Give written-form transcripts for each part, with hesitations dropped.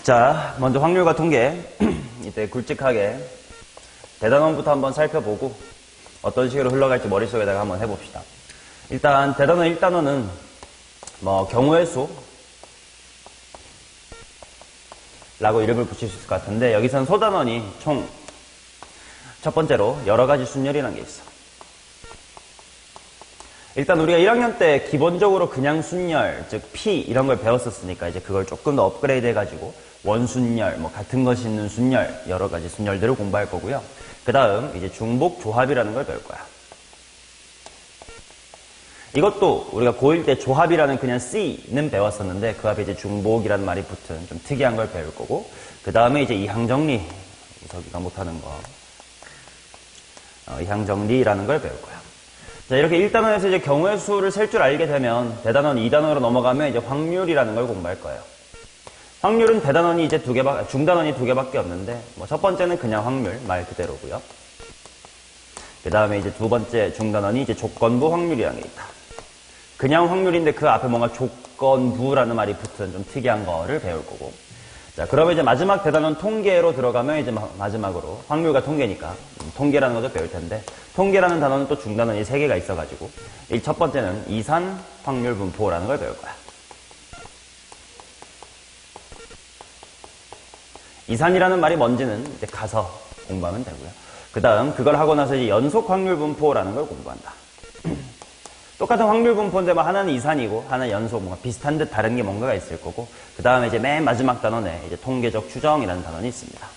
자, 먼저 확률과 통계. 이때 굵직하게 대단원부터 한번 살펴보고 어떤 식으로 흘러갈지 머릿속에다가 한번 해봅시다. 일단 대단원 1단원은 경우의 수 라고 이름을 붙일 수 있을 것 같은데, 여기선 소단원이 총 첫 번째로 여러 가지 순열이라는 게 있어. 일단 우리가 1학년 때 기본적으로 그냥 순열, 즉 P 이런 걸 배웠었으니까 이제 그걸 조금 더 업그레이드 해가지고 원순열, 같은 것이 있는 순열, 여러 가지 순열들을 공부할 거고요. 그 다음 이제 중복 조합이라는 걸 배울 거야. 이것도 우리가 고1 때 조합이라는 그냥 C는 배웠었는데 그 앞에 이제 중복이라는 말이 붙은 좀 특이한 걸 배울 거고, 그 다음에 이제 이항정리, 저기가 못하는 거, 이항정리라는 걸 배울 거야. 자, 이렇게 1단원에서 이제 경우의 수를 셀 줄 알게 되면 대단원 2단원으로 넘어가면 이제 확률이라는 걸 공부할 거예요. 확률은 대단원이 이제 중단원이 2개밖에 없는데, 첫 번째는 그냥 확률, 말 그대로고요. 그 다음에 이제 두 번째 중단원이 이제 조건부 확률이라는 게 있다. 그냥 확률인데 그 앞에 뭔가 조건부라는 말이 붙은 좀 특이한 거를 배울 거고. 자, 그러면 이제 마지막 대단원 통계로 들어가면 이제 마지막으로 확률과 통계니까 통계라는 것도 배울 텐데, 통계라는 단어는 또 중단원이 3개가 있어가지고 첫 번째는 이산 확률 분포라는 걸 배울 거야. 이산이라는 말이 뭔지는 이제 가서 공부하면 되고요. 그 다음 그걸 하고 나서 이제 연속 확률 분포라는 걸 공부한다. 똑같은 확률 분포인데 하나는 이산이고 하나는 연속, 뭔가 비슷한 듯 다른 게 뭔가가 있을 거고, 그 다음에 이제 맨 마지막 단원에 이제 통계적 추정이라는 단원이 있습니다.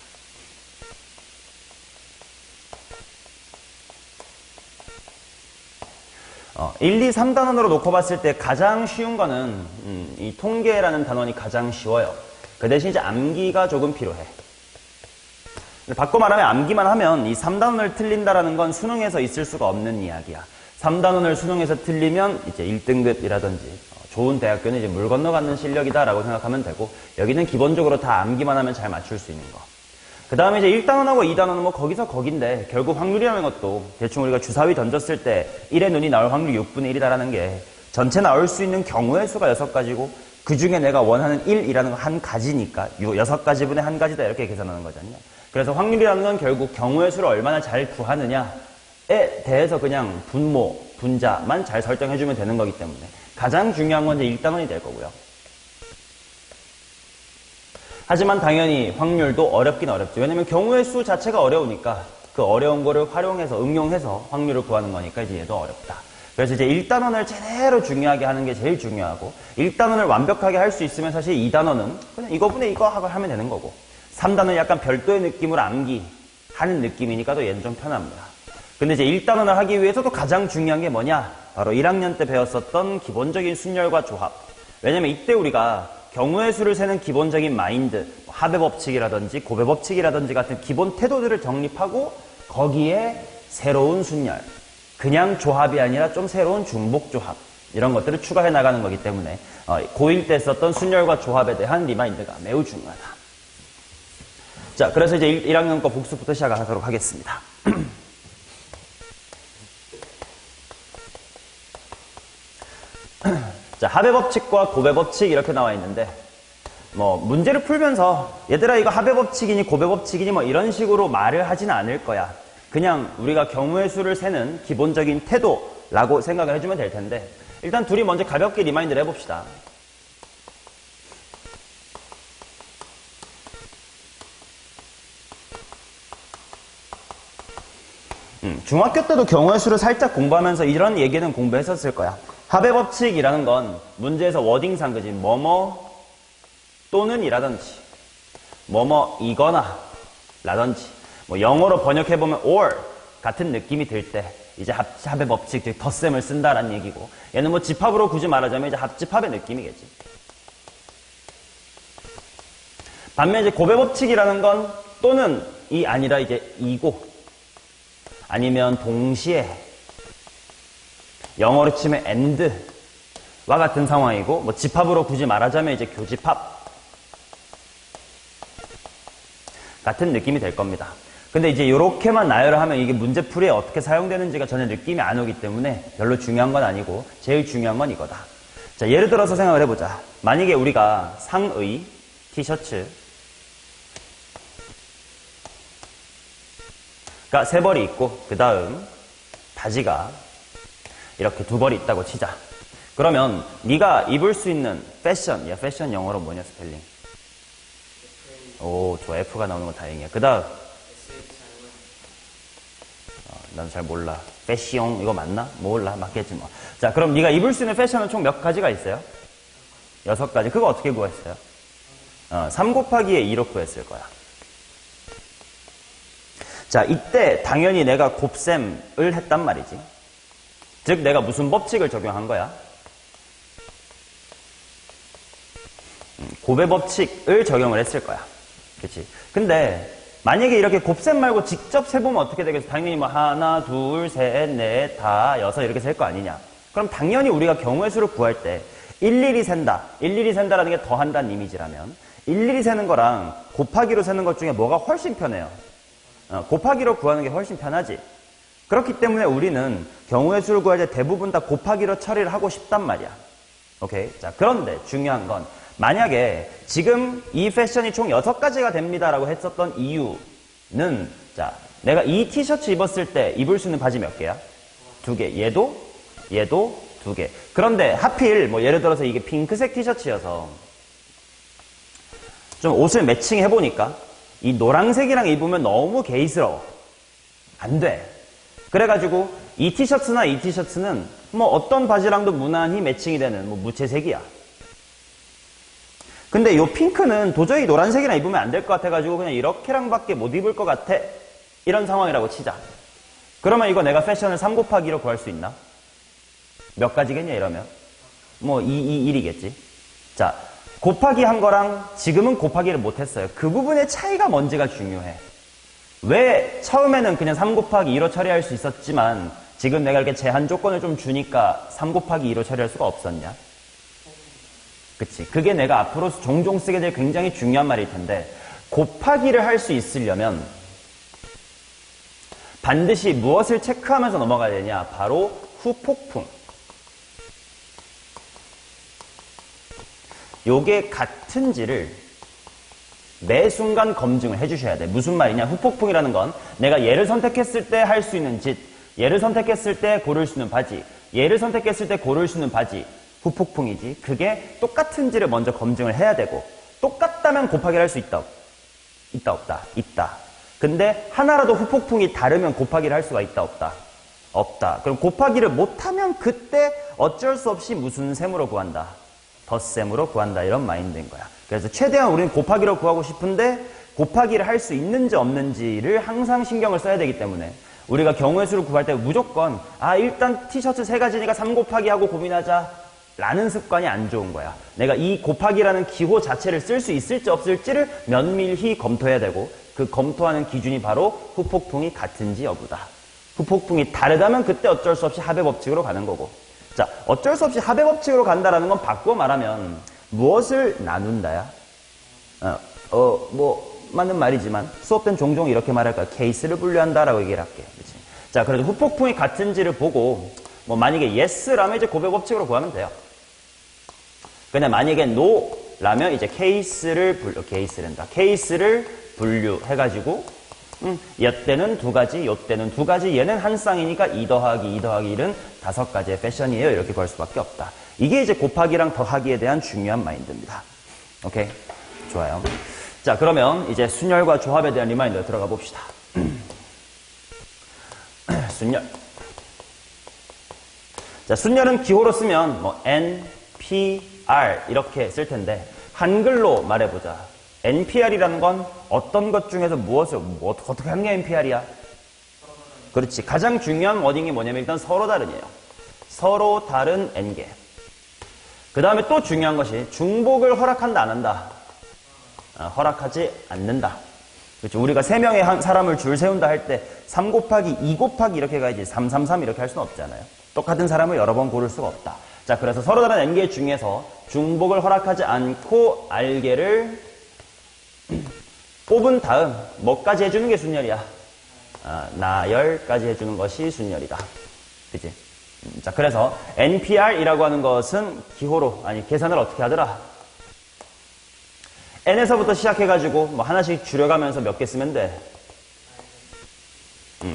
1, 2, 3단원으로 놓고 봤을 때 가장 쉬운 거는 이 통계라는 단원이 가장 쉬워요. 그 대신 이제 암기가 조금 필요해. 바꿔 말하면 암기만 하면 이 3단원을 틀린다라는 건 수능에서 있을 수가 없는 이야기야. 3단원을 수능에서 틀리면 이제 1등급이라든지 좋은 대학교는 이제 물 건너가는 실력이다라고 생각하면 되고, 여기는 기본적으로 다 암기만 하면 잘 맞출 수 있는 거. 그 다음에 이제 1단원하고 2단원은 거기서 거긴데, 결국 확률이라는 것도 대충 우리가 주사위 던졌을 때 1의 눈이 나올 확률이 6분의 1이다라는 게 전체 나올 수 있는 경우의 수가 6가지고 그 중에 내가 원하는 1이라는 건 한 가지니까 6가지분의 한 가지다 이렇게 계산하는 거잖아요. 그래서 확률이라는 건 결국 경우의 수를 얼마나 잘 구하느냐에 대해서 그냥 분모, 분자만 잘 설정해주면 되는 거기 때문에 가장 중요한 건 이제 1단원이 될 거고요. 하지만 당연히 확률도 어렵긴 어렵죠. 왜냐면 경우의 수 자체가 어려우니까 그 어려운 거를 활용해서 응용해서 확률을 구하는 거니까 이제 얘도 어렵다. 그래서 이제 1단원을 제대로 중요하게 하는 게 제일 중요하고, 1단원을 완벽하게 할 수 있으면 사실 2단원은 그냥 이거분의 이거 하고 하면 되는 거고, 3단원은 약간 별도의 느낌으로 암기하는 느낌이니까 또 얘는 좀 편합니다. 근데 이제 1단원을 하기 위해서도 가장 중요한 게 뭐냐? 바로 1학년 때 배웠었던 기본적인 순열과 조합. 왜냐면 이때 우리가 경우의 수를 세는 기본적인 마인드, 합의 법칙이라든지 고배 법칙이라든지 같은 기본 태도들을 정립하고 거기에 새로운 순열, 그냥 조합이 아니라 좀 새로운 중복 조합, 이런 것들을 추가해 나가는 거기 때문에 고1 때 썼던 순열과 조합에 대한 리마인드가 매우 중요하다. 자, 그래서 이제 1학년 거 복습부터 시작하도록 하겠습니다. 자, 합의 법칙과 고배 법칙 이렇게 나와 있는데, 문제를 풀면서 얘들아 이거 합의 법칙이니 고배 법칙이니 이런 식으로 말을 하진 않을 거야. 그냥 우리가 경우의 수를 세는 기본적인 태도라고 생각을 해주면 될 텐데, 일단 둘이 먼저 가볍게 리마인드를 해봅시다. 중학교 때도 경우의 수를 살짝 공부하면서 이런 얘기는 공부했었을 거야. 합의 법칙이라는 건 문제에서 워딩상, 그지? 뭐뭐 또는 이라든지, 뭐뭐 이거나 라든지, 영어로 번역해보면 or 같은 느낌이 들 때 이제 합의 법칙, 즉 덧셈을 쓴다라는 얘기고, 얘는 집합으로 굳이 말하자면 이제 합집합의 느낌이겠지. 반면 이제 고배 법칙이라는 건 또는 이 아니라 이제 이고, 아니면 동시에, 영어로 치면 and와 같은 상황이고, 집합으로 굳이 말하자면 이제 교집합 같은 느낌이 될 겁니다. 근데 이제 이렇게만 나열을 하면 이게 문제풀이에 어떻게 사용되는지가 전혀 느낌이 안 오기 때문에 별로 중요한 건 아니고, 제일 중요한 건 이거다. 자, 예를 들어서 생각을 해보자. 만약에 우리가 상의 티셔츠 그러니까 세 벌이 있고 그 다음 바지가 이렇게 두 벌이 있다고 치자. 그러면 네가 입을 수 있는 패션, 야 패션 영어로 뭐냐 스펠링? 오, 좋아. F가 나오는 거 다행이야. 그 다음 난 잘 몰라. 패션 이거 맞나? 몰라. 맞겠지 뭐. 자, 그럼 네가 입을 수 있는 패션은 총 몇 가지가 있어요? 6가지. 그거 어떻게 구했어요? 3 곱하기에 2로 구했을 거야. 자, 이때 당연히 내가 곱셈을 했단 말이지. 즉 내가 무슨 법칙을 적용한 거야? 곱의 법칙을 적용을 했을 거야. 그치? 근데 만약에 이렇게 곱셈 말고 직접 세보면 어떻게 되겠어? 당연히 뭐 하나, 둘, 셋, 넷, 다, 여섯 이렇게 셀 거 아니냐? 그럼 당연히 우리가 경우의 수를 구할 때 일일이 센다. 일일이 센다라는 게 더한다는 이미지라면 일일이 세는 거랑 곱하기로 세는 것 중에 뭐가 훨씬 편해요? 곱하기로 구하는 게 훨씬 편하지. 그렇기 때문에 우리는 경우의 수를 구할 때 대부분 다 곱하기로 처리를 하고 싶단 말이야. 오케이? 자, 그런데 중요한 건 만약에 지금 이 패션이 총 6가지가 됩니다라고 했었던 이유는 자, 내가 이 티셔츠 입었을 때 입을 수 있는 바지 몇 개야? 2개. 얘도 2개. 그런데 하필 뭐 예를 들어서 이게 핑크색 티셔츠여서 좀 옷을 매칭해보니까 이 노란색이랑 입으면 너무 게이스러워. 안 돼. 그래가지고 이 티셔츠나 이 티셔츠는 뭐 어떤 바지랑도 무난히 매칭이 되는 뭐 무채색이야. 근데 요 핑크는 도저히 노란색이랑 입으면 안 될 것 같아가지고 그냥 이렇게랑 밖에 못 입을 것 같아. 이런 상황이라고 치자. 그러면 이거 내가 패션을 3 곱하기로 구할 수 있나? 몇 가지겠냐 이러면? 뭐 2, 1이겠지. 자, 곱하기 한 거랑 지금은 곱하기를 못했어요. 그 부분의 차이가 뭔지가 중요해. 왜 처음에는 그냥 3 곱하기 2로 처리할 수 있었지만 지금 내가 이렇게 제한 조건을 좀 주니까 3 곱하기 2로 처리할 수가 없었냐? 그치. 그게 내가 앞으로 종종 쓰게 될 굉장히 중요한 말일 텐데 곱하기를 할 수 있으려면 반드시 무엇을 체크하면서 넘어가야 되냐? 바로 후폭풍. 요게 같은지를 매 순간 검증을 해주셔야 돼. 무슨 말이냐? 후폭풍이라는 건 내가 얘를 선택했을 때 할 수 있는 짓, 얘를 선택했을 때 고를 수 있는 바지, 얘를 선택했을 때 고를 수 있는 바지, 후폭풍이지. 그게 똑같은지를 먼저 검증을 해야 되고 똑같다면 곱하기를 할 수 있다. 있다 없다. 있다. 근데 하나라도 후폭풍이 다르면 곱하기를 할 수가 있다 없다. 없다. 그럼 곱하기를 못하면 그때 어쩔 수 없이 무슨 셈으로 구한다. 덧셈으로 구한다. 이런 마인드인 거야. 그래서 최대한 우리는 곱하기로 구하고 싶은데 곱하기를 할 수 있는지 없는지를 항상 신경을 써야 되기 때문에 우리가 경우의 수를 구할 때 무조건 일단 티셔츠 3가지니까 3 곱하기 하고 고민하자 라는 습관이 안 좋은 거야. 내가 이 곱하기라는 기호 자체를 쓸 수 있을지 없을지를 면밀히 검토해야 되고 그 검토하는 기준이 바로 후폭풍이 같은지 여부다. 후폭풍이 다르다면 그때 어쩔 수 없이 합의 법칙으로 가는 거고. 자, 어쩔 수 없이 합의 법칙으로 간다라는 건 바꾸어 말하면 무엇을 나눈다야? 맞는 말이지만 수업 때는 종종 이렇게 말할 거야. 케이스를 분류한다라고 얘기를 할게. 그치? 자, 그래도 후폭풍이 같은지를 보고 뭐 만약에 yes라면 이제 고백 법칙으로 구하면 돼요. 근데 만약에 no라면 이제 케이스를 분류해가지고 이때는 2가지, 요때는 2가지, 얘는 한 쌍이니까 2 더하기 2 더하기 1은 5가지의 패션이에요. 이렇게 구할 수밖에 없다. 이게 이제 곱하기랑 더하기에 대한 중요한 마인드입니다. 오케이? 좋아요. 자, 그러면 이제 순열과 조합에 대한 리마인더 들어가 봅시다. 순열. 자, 순열은 기호로 쓰면 뭐 N, P, R 이렇게 쓸 텐데 한글로 말해보자. NPR이라는 건 어떤 것 중에서 무엇을 어떻게 한 게 NPR이야? 그렇지. 가장 중요한 워딩이 뭐냐면 일단 서로 다른이에요. 서로 다른 N개. 그 다음에 또 중요한 것이 중복을 허락한다 안 한다? 허락하지 않는다. 그렇죠. 우리가 3명의 사람을 줄 세운다 할 때 3 곱하기 2 곱하기 이렇게 가야지 3, 3, 3 이렇게 할 수는 없잖아요. 똑같은 사람을 여러 번 고를 수가 없다. 자, 그래서 서로 다른 N개 중에서 중복을 허락하지 않고 R개를 뽑은 다음 뭐까지 해주는 게 순열이야? 나열까지 해주는 것이 순열이다. 그치? 자, 그래서 NPR이라고 하는 것은 기호로, 계산을 어떻게 하더라? N에서부터 시작해가지고 뭐 하나씩 줄여가면서 몇 개 쓰면 돼?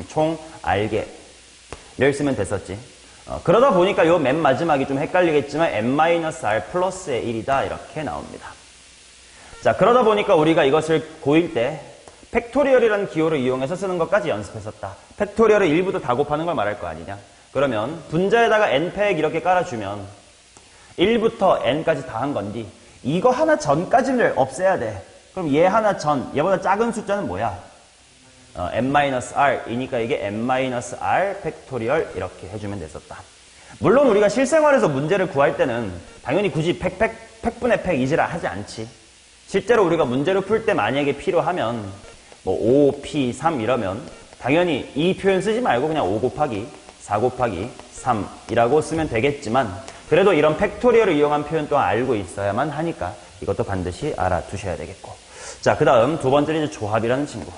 총 알게를 쓰면 됐었지. 그러다 보니까 요 맨 마지막이 좀 헷갈리겠지만 n-r 플러스의 1이다 이렇게 나옵니다. 자, 그러다 보니까 우리가 이것을 고1 때 팩토리얼이라는 기호를 이용해서 쓰는 것까지 연습했었다. 팩토리얼을 1부터 다 곱하는 걸 말할 거 아니냐. 그러면 분자에다가 n팩 이렇게 깔아주면 1부터 n까지 다 한 건디 이거 하나 전까지를 없애야 돼. 그럼 얘 하나 전, 얘보다 작은 숫자는 뭐야? n-r이니까 이게 n-r 팩토리얼 이렇게 해주면 됐었다. 물론 우리가 실생활에서 문제를 구할 때는 당연히 굳이 팩분의 팩 이지라 하지 않지. 실제로 우리가 문제를 풀 때 만약에 필요하면 뭐 5, p, 3 이러면 당연히 이 표현 쓰지 말고 그냥 5 곱하기 4 곱하기 3이라고 쓰면 되겠지만 그래도 이런 팩토리얼을 이용한 표현 또한 알고 있어야만 하니까 이것도 반드시 알아두셔야 되겠고. 자, 그 다음 두 번째는 이제 조합이라는 친구.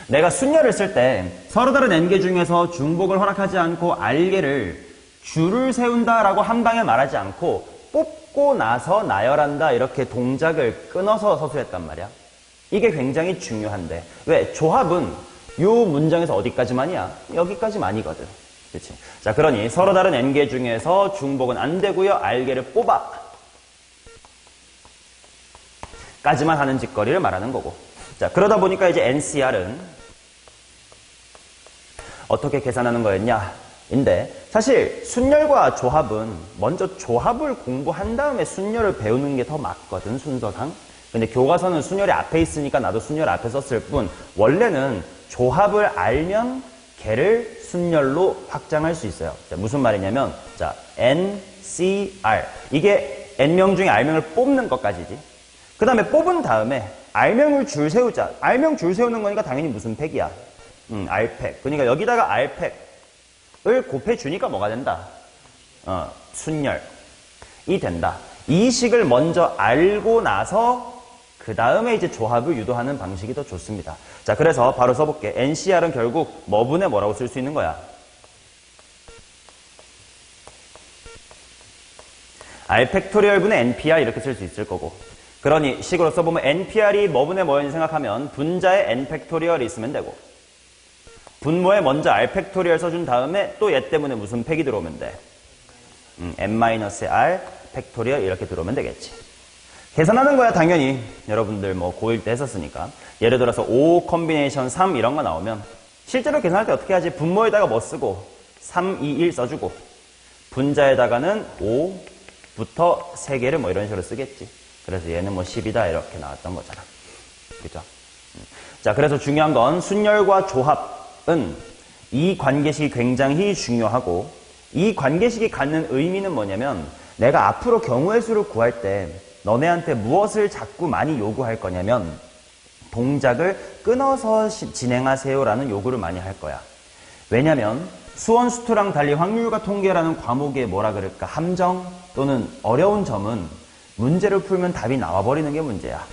내가 순열을 쓸 때 서로 다른 n개 중에서 중복을 허락하지 않고 r개를 줄을 세운다라고 한 방에 말하지 않고 뽑고 나서 나열한다 이렇게 동작을 끊어서 서술했단 말이야. 이게 굉장히 중요한데 왜? 조합은 요 문장에서 어디까지만이야? 여기까지만이거든. 그치? 자, 그러니 서로 다른 n개 중에서 중복은 안 되고요. r개를 뽑아 까지만 하는 짓거리를 말하는 거고. 자, 그러다 보니까 이제 NCR은 어떻게 계산하는 거였냐? 인데 사실 순열과 조합은 먼저 조합을 공부한 다음에 순열을 배우는 게 더 맞거든, 순서상. 근데 교과서는 순열이 앞에 있으니까 나도 순열 앞에 썼을 뿐 원래는 조합을 알면 걔를 순열로 확장할 수 있어요. 자, 무슨 말이냐면 자, NCR 이게 N명 중에 R명을 뽑는 것까지지. 그 다음에 뽑은 다음에 R명을 줄 세우자. R명 줄 세우는 거니까 당연히 무슨 팩이야? R팩. 그러니까 여기다가 R팩을 곱해주니까 뭐가 된다? 순열이 된다. 이 식을 먼저 알고 나서 그 다음에 이제 조합을 유도하는 방식이 더 좋습니다. 자, 그래서 바로 써볼게. NCR은 결국 뭐분의 뭐라고 쓸 수 있는 거야? R 팩토리얼 분의 NPR 이렇게 쓸 수 있을 거고. 그러니 식으로 써보면 NPR이 뭐분의 뭐였는지 생각하면 분자에 N 팩토리얼이 있으면 되고 분모에 먼저 R 팩토리얼 써준 다음에 또 얘 때문에 무슨 팩이 들어오면 돼? N-R 팩토리얼 이렇게 들어오면 되겠지. 계산하는 거야 당연히. 여러분들 뭐 고1 때 했었으니까. 예를 들어서 5 컴비네이션 3 이런 거 나오면 실제로 계산할 때 어떻게 하지? 분모에다가 뭐 쓰고 3, 2, 1 써주고 분자에다가는 5부터 3개를 뭐 이런 식으로 쓰겠지. 그래서 얘는 뭐 10이다 이렇게 나왔던 거잖아. 그죠? 자, 그래서 중요한 건 순열과 조합은 이 관계식이 굉장히 중요하고 이 관계식이 갖는 의미는 뭐냐면 내가 앞으로 경우의 수를 구할 때 너네한테 무엇을 자꾸 많이 요구할 거냐면 동작을 끊어서 진행하세요라는 요구를 많이 할 거야. 왜냐면 수원수투랑 달리 확률과 통계라는 과목에 뭐라 그럴까? 함정 또는 어려운 점은 문제를 풀면 답이 나와버리는 게 문제야.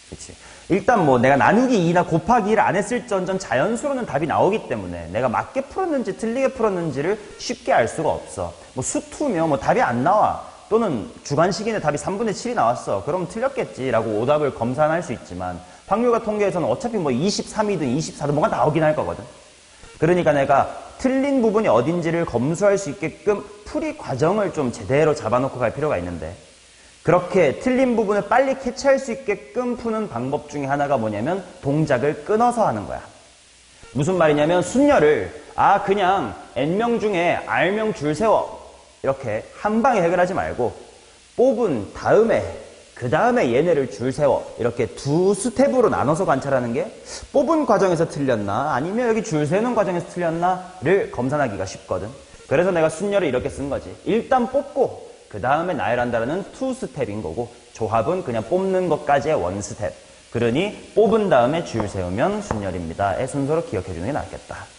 그치? 일단 뭐 내가 나누기 2나 곱하기 1을 안 했을지언정 자연수로는 답이 나오기 때문에 내가 맞게 풀었는지 틀리게 풀었는지를 쉽게 알 수가 없어. 뭐 수투면 뭐 답이 안 나와. 또는 주관식인데 답이 3분의 7이 나왔어. 그럼 틀렸겠지라고 오답을 검산할 수 있지만 확률과 통계에서는 어차피 뭐 23이든 24든 뭐가 나오긴 할 거거든. 그러니까 내가 틀린 부분이 어딘지를 검수할 수 있게끔 풀이 과정을 좀 제대로 잡아놓고 갈 필요가 있는데 그렇게 틀린 부분을 빨리 캐치할 수 있게끔 푸는 방법 중에 하나가 뭐냐면 동작을 끊어서 하는 거야. 무슨 말이냐면 순열을 그냥 N명 중에 R명 줄 세워 이렇게 한 방에 해결하지 말고 뽑은 다음에 그 다음에 얘네를 줄 세워 이렇게 두 스텝으로 나눠서 관찰하는 게 뽑은 과정에서 틀렸나 아니면 여기 줄 세우는 과정에서 틀렸나를 검산하기가 쉽거든. 그래서 내가 순열을 이렇게 쓴 거지. 일단 뽑고 그 다음에 나열한다는 투 스텝인 거고 조합은 그냥 뽑는 것까지의 원 스텝. 그러니 뽑은 다음에 줄 세우면 순열입니다의 순서로 기억해 주는 게 낫겠다.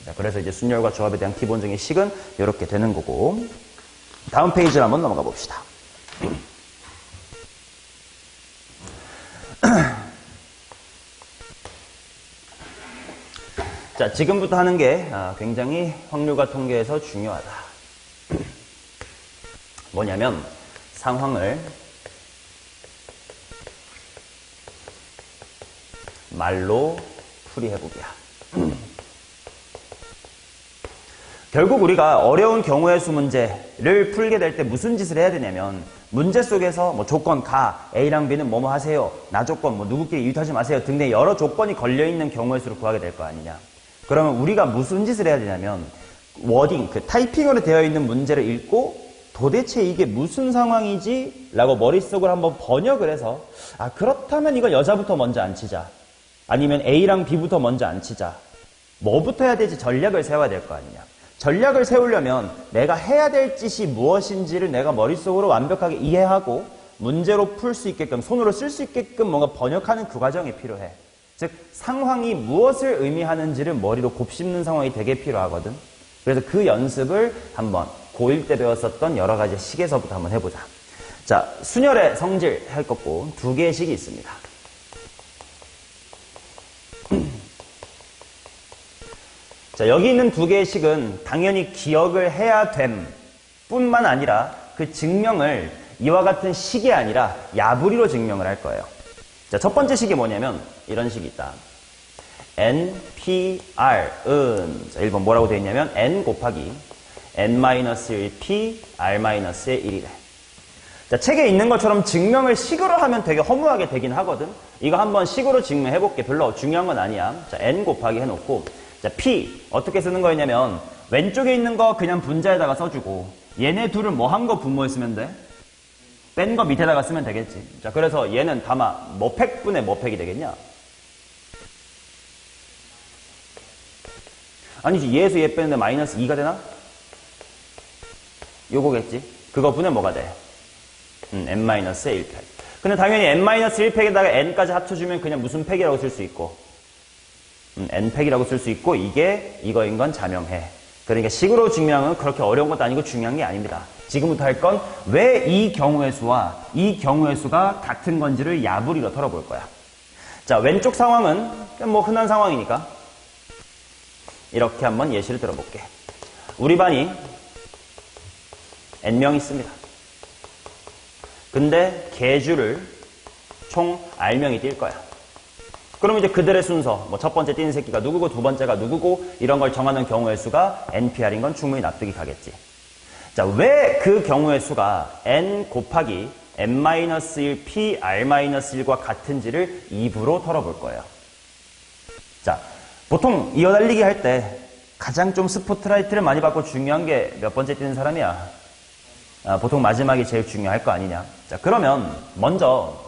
자, 그래서 이제 순열과 조합에 대한 기본적인 식은 이렇게 되는 거고 다음 페이지를 한번 넘어가 봅시다. 자, 지금부터 하는 게 굉장히 확률과 통계에서 중요하다. 뭐냐면 상황을 말로 풀이해보기야. 결국 우리가 어려운 경우의 수 문제를 풀게 될 때 무슨 짓을 해야 되냐면 문제 속에서 뭐 조건 가, A랑 B는 뭐뭐 하세요, 나 조건 뭐 누구끼리 이웃하지 마세요 등등 여러 조건이 걸려있는 경우의 수를 구하게 될 거 아니냐. 그러면 우리가 무슨 짓을 해야 되냐면 워딩, 그 타이핑으로 되어 있는 문제를 읽고 도대체 이게 무슨 상황이지? 라고 머릿속으로 한번 번역을 해서 아 그렇다면 이건 여자부터 먼저 안 치자, 아니면 A랑 B부터 먼저 안 치자, 뭐부터 해야 되지 전략을 세워야 될 거 아니냐. 전략을 세우려면 내가 해야 될 짓이 무엇인지를 내가 머릿속으로 완벽하게 이해하고 문제로 풀 수 있게끔, 손으로 쓸 수 있게끔 뭔가 번역하는 그 과정이 필요해. 즉 상황이 무엇을 의미하는지를 머리로 곱씹는 상황이 되게 필요하거든. 그래서 그 연습을 한번 고1 때 배웠었던 여러 가지 식에서부터 한번 해보자. 자, 순열의 성질 할 거고 2개의 식이 있습니다. 자, 여기 있는 2개의 식은 당연히 기억을 해야 됨 뿐만 아니라 그 증명을 이와 같은 식이 아니라 야부리로 증명을 할 거예요. 자, 첫 번째 식이 뭐냐면 이런 식이 있다. NPR은 자, 1번 뭐라고 되어 있냐면 N 곱하기 N-1P R-의 1이래. 자, 책에 있는 것처럼 증명을 식으로 하면 되게 허무하게 되긴 하거든. 이거 한번 식으로 증명해볼게. 별로 중요한 건 아니야. 자, N 곱하기 해놓고 자, P 어떻게 쓰는 거였냐면 왼쪽에 있는 거 그냥 분자에다가 써주고 얘네 둘을 뭐 한 거 분모했으면 돼? 뺀 거 밑에다가 쓰면 되겠지. 자, 그래서 얘는 가마 뭐 팩분의 뭐 팩이 되겠냐? 아니지, 얘에서 얘 빼는데 마이너스 2가 되나? 요거겠지. 그거 분의 뭐가 돼? n-의 1팩. 근데 당연히 n-1팩에다가 n까지 합쳐주면 그냥 무슨 팩이라고 쓸 수 있고 n팩이라고 쓸 수 있고 이게 이거인 건 자명해. 그러니까 식으로 증명은 그렇게 어려운 것도 아니고 중요한 게 아닙니다. 지금부터 할 건 왜 이 경우의 수와 이 경우의 수가 같은 건지를 야부리로 털어볼 거야. 자, 왼쪽 상황은 뭐 흔한 상황이니까 이렇게 한번 예시를 들어볼게. 우리 반이 n명 있습니다. 근데 계주를 총 r명이 뛸 거야. 그럼 이제 그들의 순서, 뭐 첫 번째 뛰는 새끼가 누구고 두 번째가 누구고 이런 걸 정하는 경우의 수가 NPR인 건 충분히 납득이 가겠지. 자, 왜 그 경우의 수가 N 곱하기 N-1 P R-1과 같은지를 2부로 털어볼 거예요. 자, 보통 이어달리기 할 때 가장 좀 스포트라이트를 많이 받고 중요한 게 몇 번째 뛰는 사람이야? 보통 마지막이 제일 중요할 거 아니냐. 자, 그러면 먼저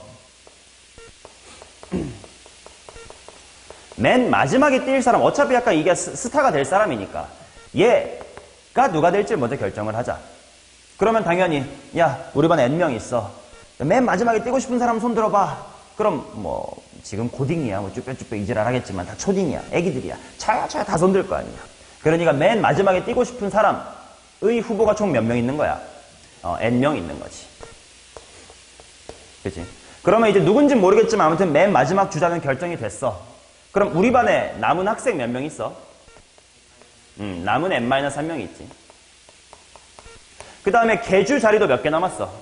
맨 마지막에 뛸 사람, 어차피 약간 이게 스타가 될 사람이니까 얘가 누가 될지 먼저 결정을 하자. 그러면 당연히 야, 우리 반에 N명 있어. 맨 마지막에 뛰고 싶은 사람 손 들어봐. 그럼 뭐 지금 고딩이야, 뭐 쭈뼛쭈뼛 이지랄 하겠지만 다 초딩이야, 애기들이야. 차야 다 손 들 거 아니야. 그러니까 맨 마지막에 뛰고 싶은 사람의 후보가 총 몇 명 있는 거야? N명 있는 거지. 그치? 그러면 이제 누군지 모르겠지만 아무튼 맨 마지막 주자는 결정이 됐어. 그럼 우리 반에 남은 학생 몇 명 있어? 남은 N-1명 있지. 그 다음에 계주 자리도 몇 개 남았어?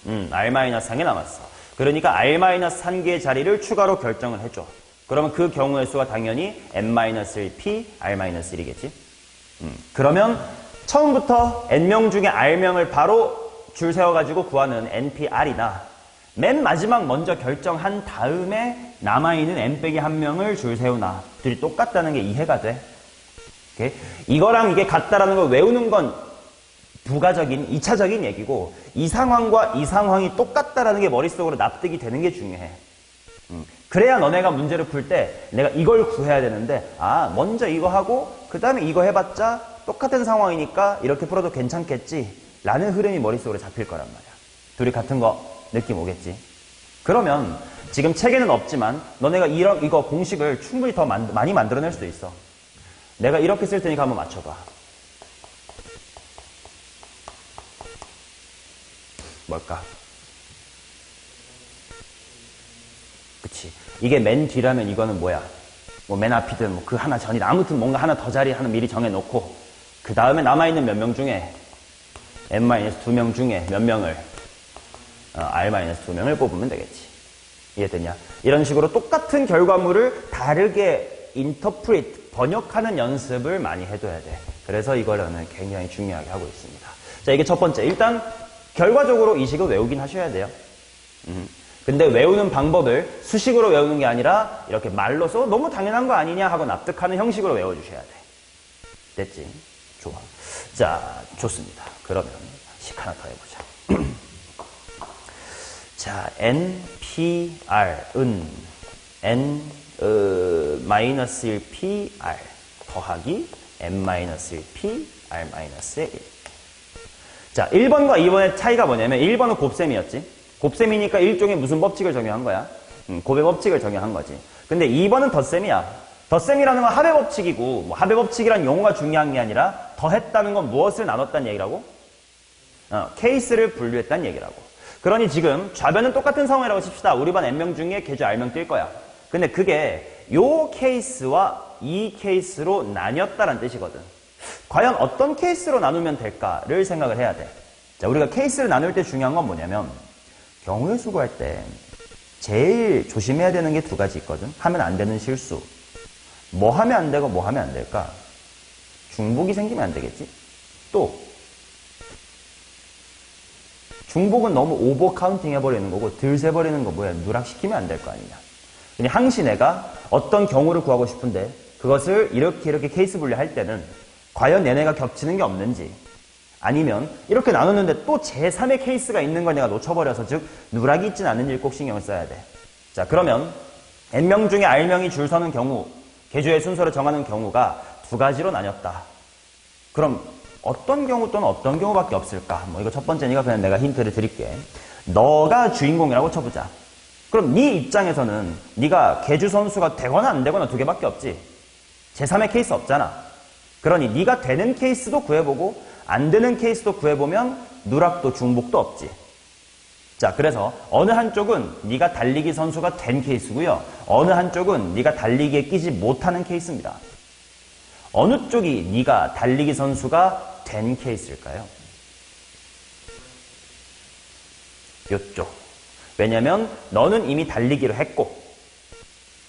R-1개 남았어. 그러니까 R-1개의 자리를 추가로 결정을 해줘. 그러면 그 경우의 수가 당연히 N-1P, R-1이겠지. 그러면 처음부터 N명 중에 R명을 바로 줄 세워가지고 구하는 NPR이나 맨 마지막 먼저 결정한 다음에 남아있는 N-1명을 줄 세우나 둘이 똑같다는 게 이해가 돼. 오케이? 이거랑 이게 같다라는 걸 외우는 건 부가적인, 2차적인 얘기고 이 상황과 이 상황이 똑같다라는 게 머릿속으로 납득이 되는 게 중요해. 그래야 너네가 문제를 풀 때 내가 이걸 구해야 되는데 먼저 이거 하고 그 다음에 이거 해봤자 똑같은 상황이니까 이렇게 풀어도 괜찮겠지 라는 흐름이 머릿속으로 잡힐 거란 말이야. 둘이 같은 거 느낌 오겠지? 그러면 지금 책에는 없지만 너네가 이거 공식을 충분히 더 많이 만들어낼 수도 있어. 내가 이렇게 쓸 테니까 한번 맞춰봐. 뭘까? 그치. 이게 맨 뒤라면 이거는 뭐야? 뭐 맨 앞이든 뭐 그 하나 전이든 아무튼 뭔가 하나 더 자리 하나 미리 정해놓고 그 다음에 남아있는 몇 명 중에 N-2명 중에 몇 명을 R-2명을 뽑으면 되겠지. 이해됐냐? 이런 식으로 똑같은 결과물을 다르게 인터프리트, 번역하는 연습을 많이 해둬야 돼. 그래서 이거는 굉장히 중요하게 하고 있습니다. 자, 이게 첫 번째. 일단 결과적으로 이 식을 외우긴 하셔야 돼요. 근데 외우는 방법을 수식으로 외우는 게 아니라 이렇게 말로 써 너무 당연한 거 아니냐 하고 납득하는 형식으로 외워주셔야 돼. 됐지? 좋아. 자, 좋습니다. 그러면 식 하나 더 해보자. 자, NPR은 N-1PR 더하기 N-1PR-1. 자, 1번과 2번의 차이가 뭐냐면 1번은 곱셈이었지. 곱셈이니까 일종의 무슨 법칙을 적용한 거야? 곱의 법칙을 적용한 거지. 근데 2번은 덧셈이야. 덧셈이라는 건 합의 법칙이고, 뭐 합의 법칙이란 용어가 중요한 게 아니라 더했다는 건 무엇을 나눴다는 얘기라고? 케이스를 분류했다는 얘기라고. 그러니 지금 좌변은 똑같은 상황이라고 칩시다. 우리 반 N명 중에 계주 R명 뛸 거야. 근데 그게 요 케이스와 이 케이스로 나뉘었다는 뜻이거든. 과연 어떤 케이스로 나누면 될까를 생각을 해야 돼. 자, 우리가 케이스를 나눌 때 중요한 건 뭐냐면 경우의 수 구할 때 제일 조심해야 되는 게 두 가지 있거든. 하면 안 되는 실수. 뭐 하면 안 되고 뭐 하면 안 될까? 중복이 생기면 안 되겠지? 또 중복은 너무 오버 카운팅 해버리는 거고 들 세버리는 거 뭐야? 누락시키면 안 될 거 아니냐. 그냥 항시 내가 어떤 경우를 구하고 싶은데 그것을 이렇게 케이스 분류할 때는 과연 얘네가 겹치는 게 없는지 아니면 이렇게 나누는데 또 제3의 케이스가 있는 걸 내가 놓쳐버려서 즉 누락이 있지는 않는지 꼭 신경을 써야 돼. 자, 그러면 N명 중에 R명이 줄 서는 경우 계주의 순서를 정하는 경우가 두 가지로 나뉘었다. 그럼 어떤 경우 또는 어떤 경우밖에 없을까? 뭐 이거 첫 번째니까 그냥 내가 힌트를 드릴게. 너가 주인공이라고 쳐보자. 그럼 네 입장에서는 네가 계주 선수가 되거나 안 되거나 두 개밖에 없지. 제3의 케이스 없잖아. 그러니 네가 되는 케이스도 구해보고 안 되는 케이스도 구해보면 누락도 중복도 없지. 자, 그래서 어느 한쪽은 네가 달리기 선수가 된 케이스고요. 어느 한쪽은 네가 달리기에 끼지 못하는 케이스입니다. 어느 쪽이 네가 달리기 선수가 된 케이스일까요? 요쪽. 왜냐면 너는 이미 달리기를 했고,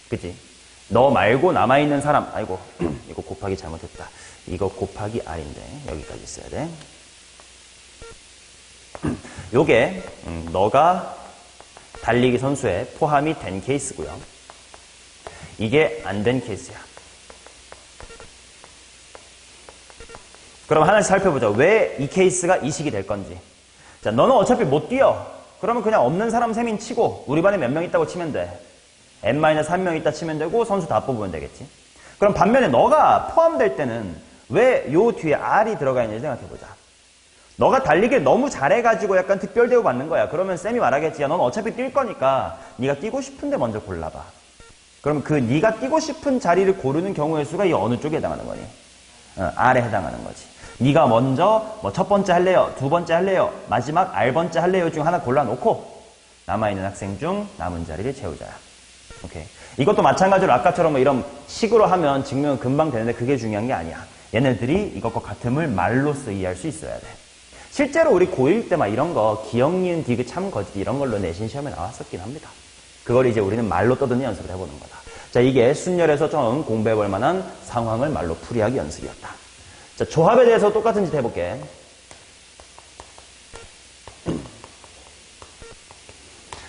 그치? 너 말고 남아있는 사람, 아이고, 이거 곱하기 잘못했다. 이거 곱하기 R인데, 여기까지 있어야 돼. 요게, 너가 달리기 선수에 포함이 된 케이스고요. 이게 안 된 케이스야. 그럼 하나씩 살펴보자. 왜 이 케이스가 이식이 될 건지. 자, 너는 어차피 못 뛰어. 그러면 그냥 없는 사람 셈인 치고, 우리 반에 몇 명 있다고 치면 돼. N-1명 있다 치면 되고, 선수 다 뽑으면 되겠지. 그럼 반면에 너가 포함될 때는 왜 요 뒤에 R이 들어가 있는지 생각해보자. 너가 달리기를 너무 잘해가지고 약간 특별 대우 받는 거야. 그러면 쌤이 말하겠지. 야, 넌 어차피 뛸 거니까 네가 뛰고 싶은데 먼저 골라봐. 그럼 그 네가 뛰고 싶은 자리를 고르는 경우의 수가 이 어느 쪽에 해당하는 거니? R에 해당하는 거지. 네가 먼저 뭐 첫 번째 할래요? 두 번째 할래요? 마지막 R번째 할래요? 중 하나 골라놓고 남아있는 학생 중 남은 자리를 채우자. 오케이. 이것도 마찬가지로 아까처럼 뭐 이런 식으로 하면 증명은 금방 되는데 그게 중요한 게 아니야. 얘네들이 이것과 같음을 말로써 이해할 수 있어야 돼. 실제로 우리 고1 때 막 이런 거 기억, 니은, 디귿, 참, 거짓 이런 걸로 내신 시험에 나왔었긴 합니다. 그걸 이제 우리는 말로 떠드는 연습을 해보는 거다. 자, 이게 순열에서 좀 공부해볼 만한 상황을 말로 풀이하기 연습이었다. 자, 조합에 대해서 똑같은 짓 해볼게.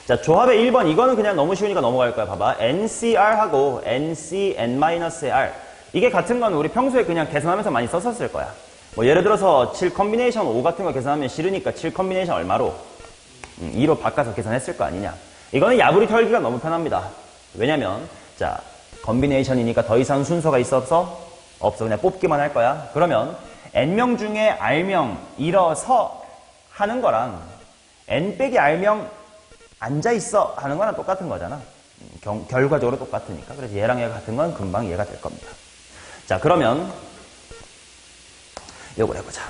자, 조합의 1번 이거는 그냥 너무 쉬우니까 넘어갈 거야. 봐봐. NCR하고 NC-N-R 이게 같은 건 우리 평소에 그냥 계산하면서 많이 썼었을 거야. 뭐 예를 들어서 7 컨비네이션 5 같은 거 계산하면 싫으니까 7 컨비네이션 얼마로? 2로 바꿔서 계산했을 거 아니냐. 이거는 야부리 털기가 너무 편합니다. 왜냐면 자, 컨비네이션이니까 더 이상 순서가 있어서 없어. 그냥 뽑기만 할 거야. 그러면 N명 중에 R명 일어서 하는 거랑 N 빼기 R명 앉아있어 하는 거랑 똑같은 거잖아. 결과적으로 똑같으니까. 그래서 얘랑 얘가 같은 건 금방 이해가 될 겁니다. 자, 그러면 요걸 해보자.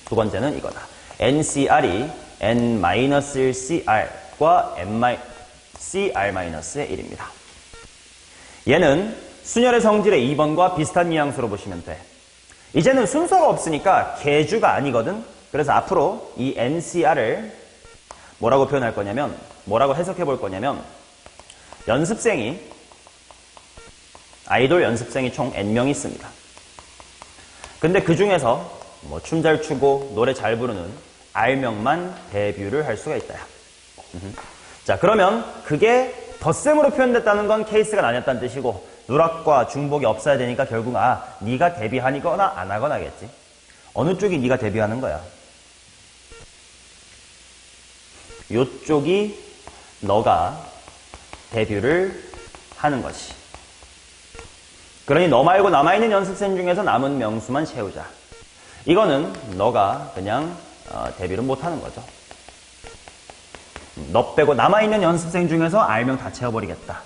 두 번째는 이거다. NCR이 N-1CR과 CR-의 1입니다. 얘는 순열의 성질의 2번과 비슷한 뉘앙스로 보시면 돼. 이제는 순서가 없으니까 계주가 아니거든. 그래서 앞으로 이 NCR을 뭐라고 표현할 거냐면, 뭐라고 해석해 볼 거냐면, 아이돌 연습생이 총 N명이 있습니다. 근데 그 중에서 뭐 춤 잘 추고 노래 잘 부르는 R명만 데뷔를 할 수가 있다. 자, 그러면 그게 덧셈으로 표현됐다는 건 케이스가 나뉘었다는 뜻이고, 누락과 중복이 없어야 되니까 결국 네가 데뷔하거나 안 하거나겠지. 어느 쪽이 네가 데뷔하는 거야? 요쪽이 너가 데뷔를 하는 거지. 그러니 너 말고 남아있는 연습생 중에서 남은 명수만 채우자. 이거는 너가 그냥 데뷔를 못하는 거죠. 너 빼고 남아있는 연습생 중에서 R명 다 채워버리겠다.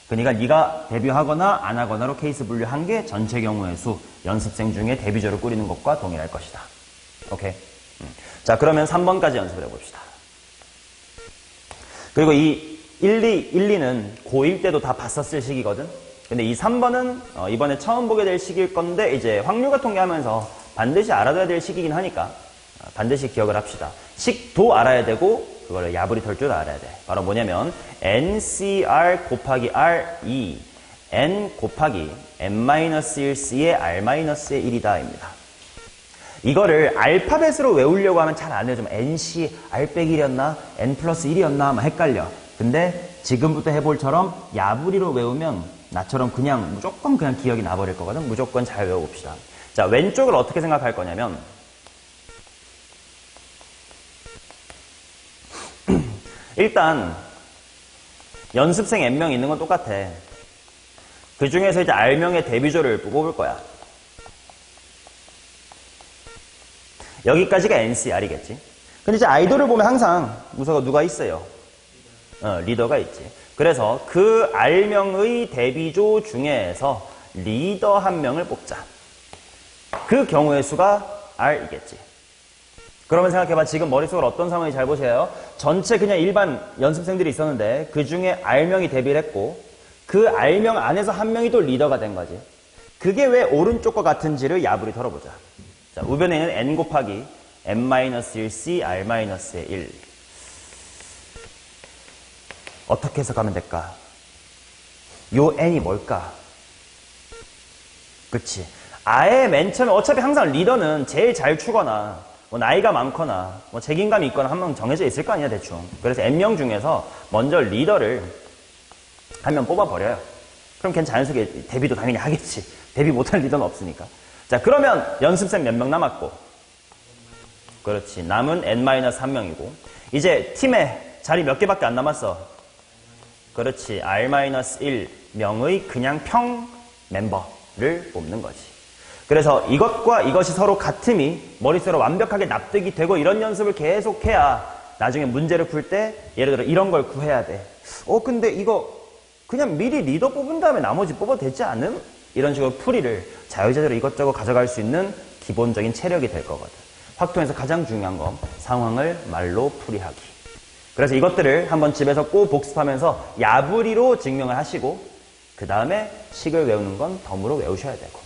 그러니까 네가 데뷔하거나 안 하거나로 케이스 분류한 게 전체 경우의 수, 연습생 중에 데뷔조를 꾸리는 것과 동일할 것이다. 오케이? 자, 그러면 3번까지 연습을 해봅시다. 그리고 이 1, 2는 고1 때도 다 봤었을 시기거든? 근데 이 3번은 이번에 처음 보게 될 시기일 건데, 이제 확률과 통계하면서 반드시 알아둬야 될 시기이긴 하니까 반드시 기억을 합시다. 식도 알아야 되고 그걸 야부리 털 줄 알아야 돼. 바로 뭐냐면 NCR 곱하기 R2 N 곱하기 N-1C의 R-의 1이다 입니다. 이거를 알파벳으로 외우려고 하면 잘 안 해요. 좀 NC R 빼기 1이었나? N 플러스 1이었나? 막 헷갈려. 근데 지금부터 해볼처럼 야부리로 외우면 나처럼 그냥 무조건 그냥 기억이 나버릴 거거든. 무조건 잘 외워봅시다. 자, 왼쪽을 어떻게 생각할 거냐면 일단 연습생 N명 있는 건 똑같아. 그 중에서 이제 R명의 데뷔조를 뽑을 거야. 여기까지가 NCR이겠지. 근데 이제 아이돌을 보면 항상 무서워 누가 있어요? 리더가 있지. 그래서 그 R명의 데뷔조 중에서 리더 한 명을 뽑자. 그 경우의 수가 R이겠지. 그러면 생각해봐. 지금 머릿속으로 어떤 상황이 잘 보세요. 전체 그냥 일반 연습생들이 있었는데 그 중에 R명이 데뷔를 했고 그 R명 안에서 한 명이 또 리더가 된 거지. 그게 왜 오른쪽과 같은지를 야부리 털어보자. 자, 우변에는 N 곱하기 N-1C R-의 1. 어떻게 해석하면 될까? 요 N이 뭘까? 그치. 아예 맨 처음에 어차피 항상 리더는 제일 잘 추거나 뭐 나이가 많거나 뭐 책임감이 있거나 한 명 정해져 있을 거 아니야 대충. 그래서 N명 중에서 먼저 리더를 한 명 뽑아버려요. 그럼 걔는 자연스럽게 데뷔도 당연히 하겠지. 데뷔 못할 리더는 없으니까. 자, 그러면 연습생 몇 명 남았고, 그렇지, 남은 N-1명이고 이제 팀에 자리 몇 개밖에 안 남았어. 그렇지, R-1명의 그냥 평 멤버를 뽑는 거지. 그래서 이것과 이것이 서로 같음이 머릿속으로 완벽하게 납득이 되고 이런 연습을 계속해야 나중에 문제를 풀 때 예를 들어 이런 걸 구해야 돼. 근데 이거 그냥 미리 리더 뽑은 다음에 나머지 뽑아도 되지 않음? 이런 식으로 풀이를 자유자재로 이것저것 가져갈 수 있는 기본적인 체력이 될 거거든. 확통에서 가장 중요한 건 상황을 말로 풀이하기. 그래서 이것들을 한번 집에서 꼭 복습하면서 야부리로 증명을 하시고 그 다음에 식을 외우는 건 덤으로 외우셔야 되고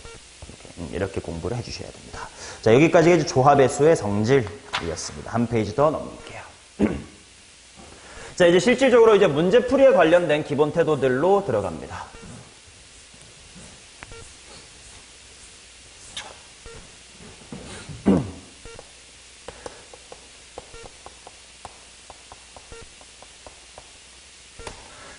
이렇게 공부를 해주셔야 됩니다. 자, 여기까지가 이제 조합의 수의 성질이었습니다. 한 페이지 더 넘길게요. 자, 이제 실질적으로 이제 문제풀이에 관련된 기본 태도들로 들어갑니다.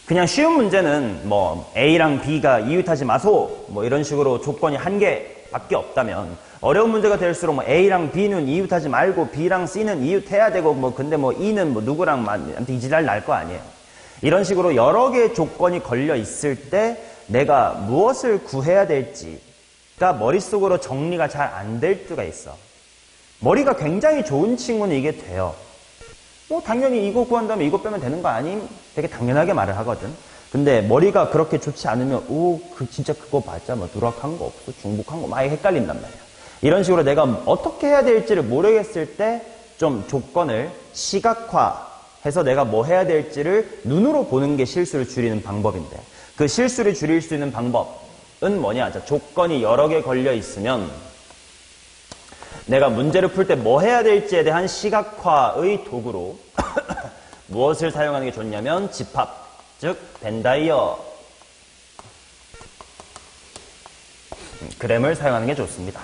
그냥 쉬운 문제는 뭐 A랑 B가 이웃하지 마소 뭐 이런 식으로 조건이 한 개밖에 없다면, 어려운 문제가 될수록 뭐 A랑 B는 이웃하지 말고 B랑 C는 이웃해야 되고 뭐 근데 뭐 E는 뭐 누구랑 아무튼 이지랄 날 거 아니에요. 이런 식으로 여러 개의 조건이 걸려 있을 때 내가 무엇을 구해야 될지가 머릿속으로 정리가 잘 안 될 때가 있어. 머리가 굉장히 좋은 친구는 이게 돼요. 뭐 당연히 이거 구한다면 이거 빼면 되는 거 아님? 되게 당연하게 말을 하거든. 근데 머리가 그렇게 좋지 않으면 진짜 그거 맞아? 뭐 누락한 거 없어? 중복한 거? 막 헷갈린단 말이야. 이런 식으로 내가 어떻게 해야 될지를 모르겠을 때 좀 조건을 시각화해서 내가 뭐 해야 될지를 눈으로 보는 게 실수를 줄이는 방법인데, 그 실수를 줄일 수 있는 방법은 뭐냐? 자, 조건이 여러 개 걸려 있으면 내가 문제를 풀 때 뭐 해야 될지에 대한 시각화의 도구로 무엇을 사용하는 게 좋냐면 집합, 즉 벤다이어 그램을 사용하는 게 좋습니다.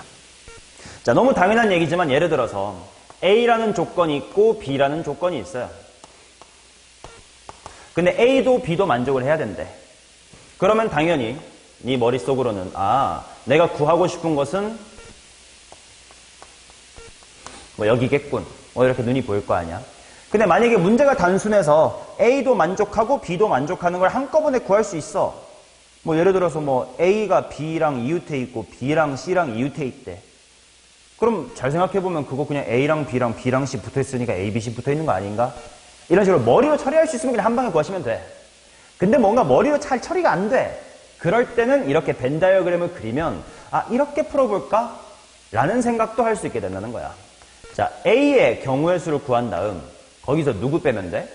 자, 너무 당연한 얘기지만 예를 들어서 A라는 조건이 있고 B라는 조건이 있어요. 근데 A도 B도 만족을 해야 된대. 그러면 당연히 네 머릿속으로는 내가 구하고 싶은 것은 뭐 여기겠군. 이렇게 눈이 보일 거 아니야. 근데 만약에 문제가 단순해서 A도 만족하고 B도 만족하는 걸 한꺼번에 구할 수 있어. 뭐 예를 들어서 뭐 A가 B랑 이웃해 있고 B랑 C랑 이웃해 있대. 그럼 잘 생각해보면 그거 그냥 A랑 B랑 B랑 C 붙어 있으니까 A, B, C 붙어 있는 거 아닌가? 이런 식으로 머리로 처리할 수 있으면 그냥 한 방에 구하시면 돼. 근데 뭔가 머리로 잘 처리가 안 돼. 그럴 때는 이렇게 벤 다이어그램을 그리면 이렇게 풀어볼까? 라는 생각도 할 수 있게 된다는 거야. 자, A의 경우의 수를 구한 다음 거기서 누구 빼면 돼?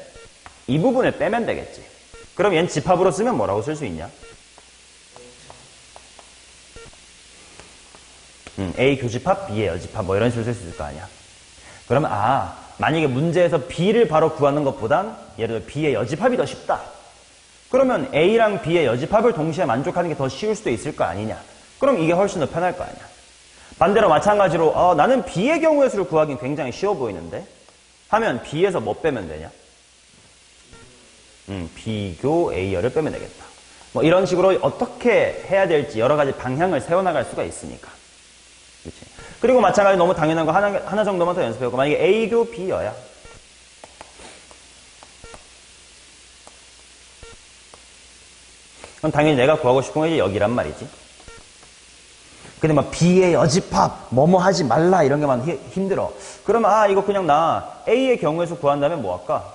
이 부분을 빼면 되겠지. 그럼 얘는 집합으로 쓰면 뭐라고 쓸 수 있냐? A 교집합, B의 여집합 뭐 이런 식으로 쓸 수 있을 거 아니야. 그러면 만약에 문제에서 B를 바로 구하는 것보단 예를 들어 B의 여집합이 더 쉽다. 그러면 A랑 B의 여집합을 동시에 만족하는 게 더 쉬울 수도 있을 거 아니냐. 그럼 이게 훨씬 더 편할 거 아니야. 반대로 마찬가지로 나는 B의 경우의 수를 구하기는 굉장히 쉬워 보이는데 하면 B에서 뭐 빼면 되냐? B교 A열을 빼면 되겠다. 뭐 이런 식으로 어떻게 해야 될지 여러 가지 방향을 세워나갈 수가 있으니까. 그치? 그리고 마찬가지로 너무 당연한 거 하나 정도만 더 연습해보고 만약에 A교 B여야 그럼 당연히 내가 구하고 싶은 건 이제 여기란 말이지. 근데 막 B의 여집합 뭐뭐 하지 말라 이런 게만 힘들어. 그러면 이거 그냥 나 A의 경우의 수 구한다면 뭐 할까?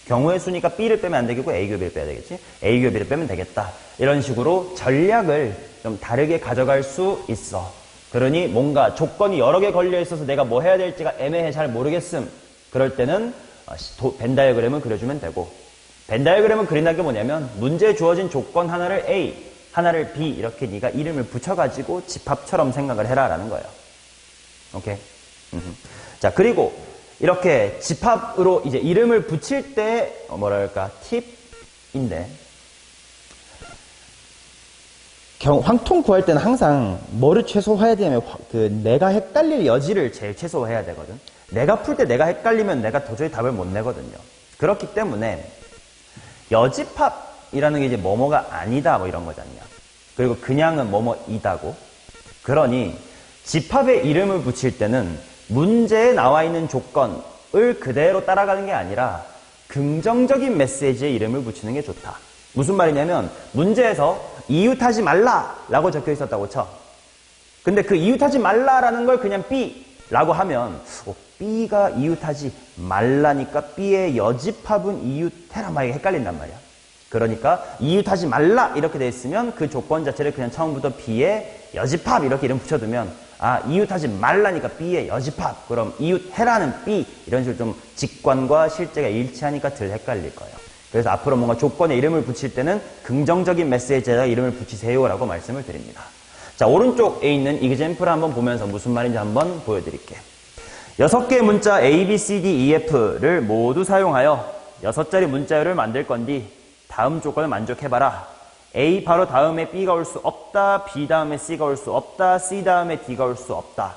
경우의 수니까 B를 빼면 안 되겠고 A교 B를 빼야 되겠지. A교 B를 빼면 되겠다. 이런 식으로 전략을 좀 다르게 가져갈 수 있어. 그러니 뭔가 조건이 여러 개 걸려 있어서 내가 뭐 해야 될지가 애매해 잘 모르겠음. 그럴 때는 벤 다이어그램을 그려주면 되고 벤 다이어그램을 그린다는 게 뭐냐면 문제에 주어진 조건 하나를 A, 하나를 B 이렇게 네가 이름을 붙여가지고 집합처럼 생각을 해라라는 거예요. 오케이? 자, 그리고 이렇게 집합으로 이제 이름을 붙일 때 뭐랄까 팁인데 황통 구할 때는 항상 뭐를 최소화해야 되냐면 내가 헷갈릴 여지를 제일 최소화해야 되거든. 내가 풀 때 내가 헷갈리면 내가 도저히 답을 못 내거든요. 그렇기 때문에 여집합이라는 게 이제 뭐뭐가 아니다 뭐 이런 거잖냐. 그리고 그냥은 뭐뭐이다고. 그러니 집합의 이름을 붙일 때는 문제에 나와 있는 조건을 그대로 따라가는 게 아니라 긍정적인 메시지의 이름을 붙이는 게 좋다. 무슨 말이냐면 문제에서 이웃하지 말라라고 적혀 있었다고 쳐. 근데 그 이웃하지 말라라는 걸 그냥 B라고 하면 B가 이웃하지 말라니까 B의 여집합은 이웃해라 만약에 헷갈린단 말이야. 그러니까 이웃하지 말라 이렇게 돼 있으면 그 조건 자체를 그냥 처음부터 B의 여집합 이렇게 이름 붙여두면 이웃하지 말라니까 B의 여집합 그럼 이웃해라는 B 이런 식으로 좀 직관과 실제가 일치하니까 덜 헷갈릴 거예요. 그래서 앞으로 뭔가 조건에 이름을 붙일 때는 긍정적인 메시지에다 이름을 붙이세요라고 말씀을 드립니다. 자, 오른쪽에 있는 이그젬플을 한번 보면서 무슨 말인지 한번 보여드릴게요. 6개의 문자 A, B, C, D, E, F를 모두 사용하여 6자리 문자열을 만들 건디 다음 조건을 만족해봐라. A 바로 다음에 B가 올 수 없다. B 다음에 C가 올 수 없다. C 다음에 D가 올 수 없다.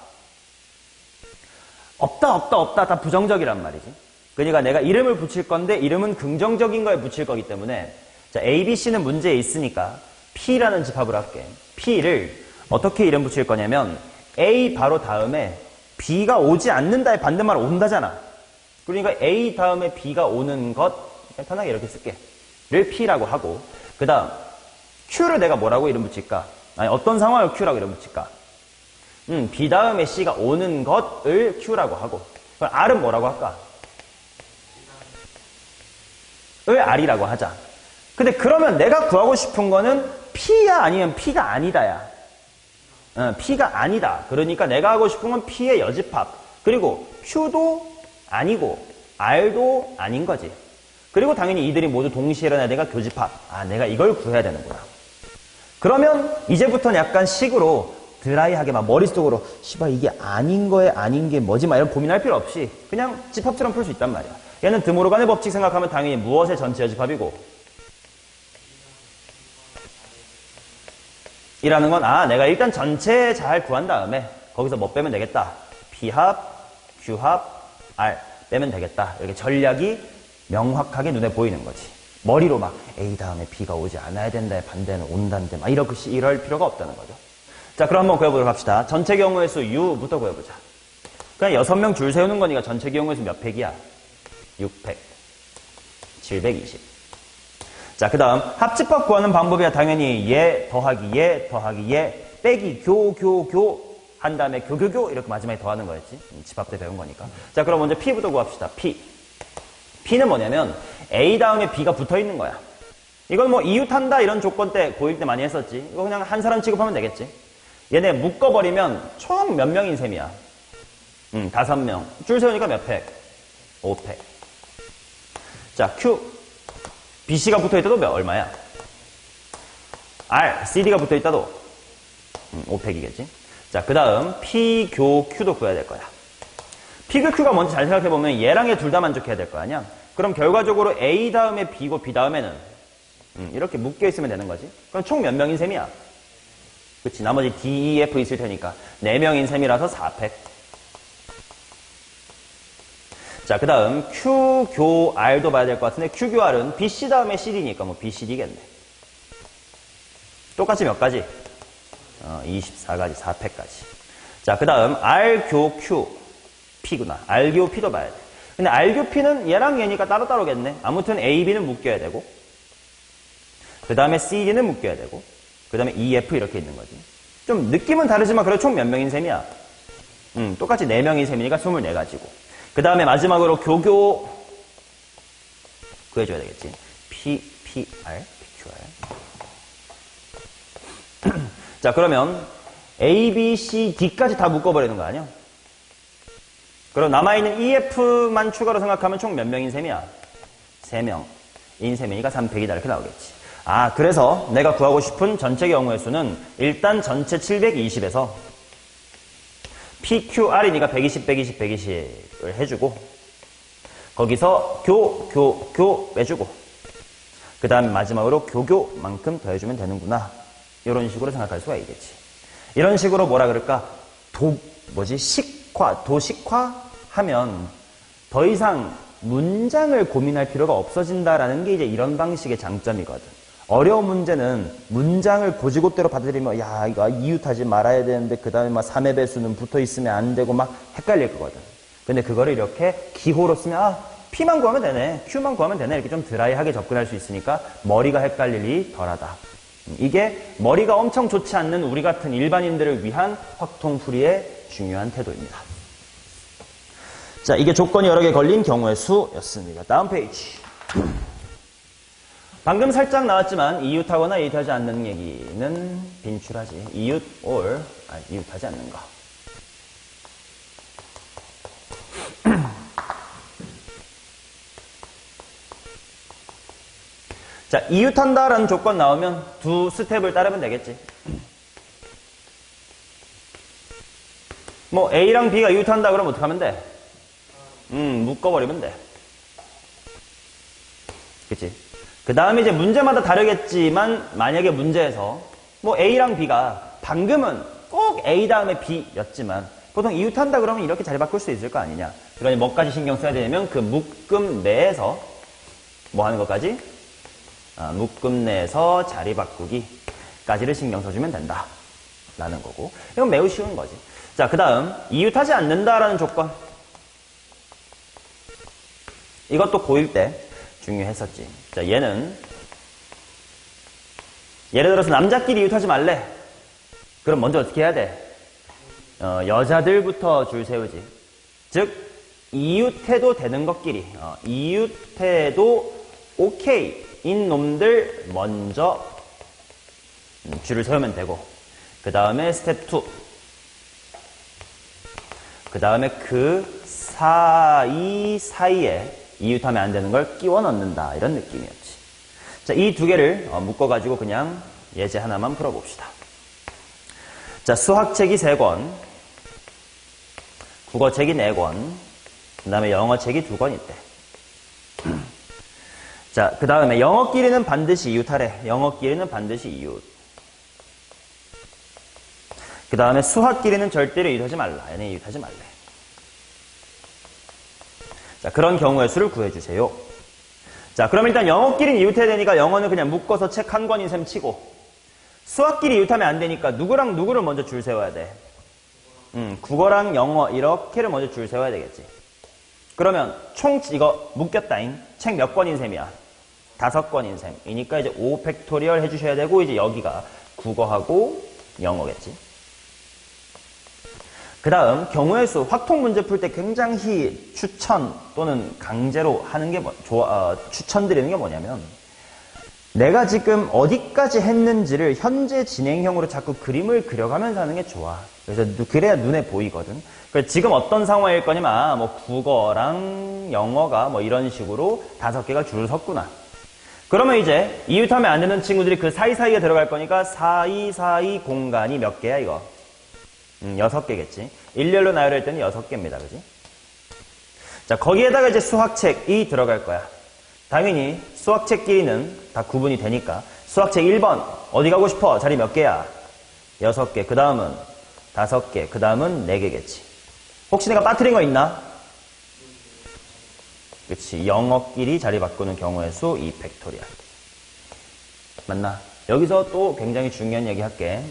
없다 다 부정적이란 말이지. 그러니까 내가 이름을 붙일 건데 이름은 긍정적인 거에 붙일 거기 때문에 자, A, B, C는 문제에 있으니까 P라는 집합을 할게. P를 어떻게 이름 붙일 거냐면 A 바로 다음에 B가 오지 않는다의 반대말 온다잖아. 그러니까 A 다음에 B가 오는 것 편하게 이렇게 쓸게. 를 P라고 하고 그 다음 Q를 내가 뭐라고 이름 붙일까? 아니 어떤 상황을 Q라고 이름 붙일까? B 다음에 C가 오는 것을 Q라고 하고 그럼 R은 뭐라고 할까? 을 R이라고 하자. 근데 그러면 내가 구하고 싶은 거는 P야 아니면 P가 아니다야. P가 아니다. 그러니까 내가 하고 싶은 건 P의 여집합. 그리고 Q도 아니고 R도 아닌 거지. 그리고 당연히 이들이 모두 동시에 일어나야 내가 교집합. 내가 이걸 구해야 되는구나. 그러면 이제부터는 약간 식으로 드라이하게 막 머릿속으로 씨발 이게 아닌 거에 아닌 게 뭐지? 막 이런 고민할 필요 없이 그냥 집합처럼 풀 수 있단 말이야. 얘는 드모르간의 법칙 생각하면 당연히 무엇의 전체의 집합이고 이라는 건 내가 일단 전체 잘 구한 다음에 거기서 뭐 빼면 되겠다. P합, Q합, R 빼면 되겠다. 이렇게 전략이 명확하게 눈에 보이는 거지. 머리로 막 A 다음에 B가 오지 않아야 된다, 반대는 온다는데 막 이럴 필요가 없다는 거죠. 자, 그럼 한번 구해보도록 합시다. 전체 경우의 수 U부터 구해보자. 그냥 6명 줄 세우는 거니까 전체 경우의 수 몇 팩이야? 6팩. 720. 자, 그 다음 합집합 구하는 방법이야. 당연히 얘 더하기 얘 빼기 교 한 다음에 교교교 이렇게 마지막에 더하는 거였지. 집합 때 배운 거니까. 자, 그럼 먼저 P부터 구합시다. P는 뭐냐면 A 다음에 B가 붙어 있는 거야. 이건 뭐 이웃한다 이런 조건 때 고1 때 많이 했었지. 이거 그냥 한 사람 취급하면 되겠지. 얘네 묶어버리면 총 몇 명인 셈이야? 5명. 줄 세우니까 몇 팩? 5팩. 자, Q. BC가 붙어있다도 얼마야? R, CD가 붙어있다도 5팩이겠지. 자, 그 다음 P, 교, Q도 구해야 될 거야. P, 교, Q가 뭔지 잘 생각해보면 얘랑 얘 둘 다 만족해야 될 거 아니야? 그럼 결과적으로 A 다음에 B고 B 다음에는 이렇게 묶여있으면 되는 거지. 그럼 총 몇 명인 셈이야? 그치, 나머지 D, E, F 있을 테니까 4명인 셈이라서 4팩. 자, 그 다음 Q, 교, R도 봐야 될 것 같은데 Q, 교, R은 B, C 다음에 CD니까 뭐 B, CD겠네. 똑같이 몇 가지? 24가지, 4팩까지. 자, 그 다음 R, 교, Q, P구나. R, 교, P도 봐야 돼. 근데 R, 교, P는 얘랑 얘니까 따로따로겠네. 아무튼 A, B는 묶여야 되고 그 다음에 C, D는 묶여야 되고 그 다음에 E, F 이렇게 있는 거지. 좀 느낌은 다르지만 그래도 총 몇 명인 셈이야? 똑같이 4명인 셈이니까 24가지고 그 다음에 마지막으로 교교 구해줘야 되겠지. P, P, R, P, Q, R. 자, 그러면 A, B, C, D까지 다 묶어버리는 거 아니야? 그럼 남아있는 EF만 추가로 생각하면 총 몇 명인 셈이야? 3명인 셈이니까 3팩이다 이렇게 나오겠지. 그래서 내가 구하고 싶은 전체 경우의 수는 일단 전체 720에서 PQR이니까 120, 120, 120을 해주고 거기서 교 빼주고 그 다음에 마지막으로 교교만큼 더해주면 되는구나. 이런 식으로 생각할 수가 있겠지. 이런 식으로 뭐라 그럴까? 도식화하면 더 이상 문장을 고민할 필요가 없어진다라는 게 이제 이런 방식의 장점이거든. 어려운 문제는 문장을 고지고대로 받아들이면 야 이거 이웃하지 말아야 되는데 그 다음에 막 3의 배수는 붙어 있으면 안 되고 막 헷갈릴 거거든. 근데 그거를 이렇게 기호로 쓰면 P만 구하면 되네, Q만 구하면 되네 이렇게 좀 드라이하게 접근할 수 있으니까 머리가 헷갈릴 일이 덜하다. 이게 머리가 엄청 좋지 않는 우리 같은 일반인들을 위한 확통풀이의 중요한 태도입니다. 자, 이게 조건이 여러 개 걸린 경우의 수였습니다. 다음 페이지. 방금 살짝 나왔지만 이웃하거나 이웃하지 않는 얘기는 빈출하지. 이웃 or 이웃하지 않는 거. 자, 이웃한다라는 조건 나오면 두 스텝을 따르면 되겠지. 뭐 A랑 B가 이웃한다 그러면 어떻게 하면 돼? 묶어버리면 돼. 그치? 그 다음에 이제 문제마다 다르겠지만 만약에 문제에서 뭐 A랑 B가 방금은 꼭 A 다음에 B였지만 보통 이웃한다 그러면 이렇게 자리 바꿀 수 있을 거 아니냐. 그러니 뭐까지 신경 써야 되냐면 그 묶음 내에서 뭐 하는 것까지? 묶음 내에서 자리 바꾸기까지를 신경 써주면 된다 라는 거고, 이건 매우 쉬운 거지. 자, 그 다음 이웃하지 않는다라는 조건, 이것도 고1 때 중요했었지. 자, 얘는 예를 들어서 남자끼리 이웃하지 말래. 그럼 먼저 어떻게 해야 돼? 여자들부터 줄 세우지. 즉 이웃해도 되는 것끼리 이웃해도 오케이 인 놈들 먼저 줄을 세우면 되고, 그 다음에 스텝 2, 그 다음에 그 사이에 이웃하면 안 되는 걸 끼워 넣는다, 이런 느낌이었지. 자, 이 두 개를 묶어가지고 그냥 예제 하나만 풀어봅시다. 자, 수학책이 3권, 국어책이 4권, 그 다음에 영어책이 2권 있대. 자, 그 다음에 영어끼리는 반드시 이웃하래. 영어끼리는 반드시 이웃. 그 다음에 수학끼리는 절대로 이웃하지 말라. 얘네 이웃하지 말래. 자, 그런 경우의 수를 구해주세요. 자, 그럼 일단 영어끼리는 이웃해야 되니까 영어는 그냥 묶어서 책 한 권인 셈 치고, 수학끼리 이웃하면 안 되니까 누구랑 누구를 먼저 줄 세워야 돼. 국어랑 영어 이렇게를 먼저 줄 세워야 되겠지. 그러면 총 이거 묶였다잉. 책 몇 권인 셈이야? 5권인 셈이니까 이제 5 팩토리얼 해주셔야 되고, 이제 여기가 국어하고 영어겠지. 그 다음 경우의 수, 확통 문제 풀 때 굉장히 추천 또는 강제로 하는 게 추천드리는 게 뭐냐면, 내가 지금 어디까지 했는지를 현재 진행형으로 자꾸 그림을 그려가면서 하는 게 좋아. 그래서 그래야 눈에 보이거든. 그래서 지금 어떤 상황일 거냐면, 뭐 국어랑 영어가 뭐 이런 식으로 5개가 줄 섰구나. 그러면 이제 이웃하면 안 되는 친구들이 그 사이사이에 들어갈 거니까 사이사이 공간이 몇 개야 이거? 6개겠지. 일렬로 나열할 때는 6개입니다. 그지? 자, 거기에다가 이제 수학책이 들어갈 거야. 당연히 수학책끼리는 다 구분이 되니까 수학책 1번 어디 가고 싶어? 자리 몇 개야? 6개. 그 다음은 5개. 그 다음은 4개겠지. 혹시 내가 빠뜨린 거 있나? 그치. 영어끼리 자리 바꾸는 경우의 수 2 팩토리얼. 맞나? 여기서 또 굉장히 중요한 얘기 할게.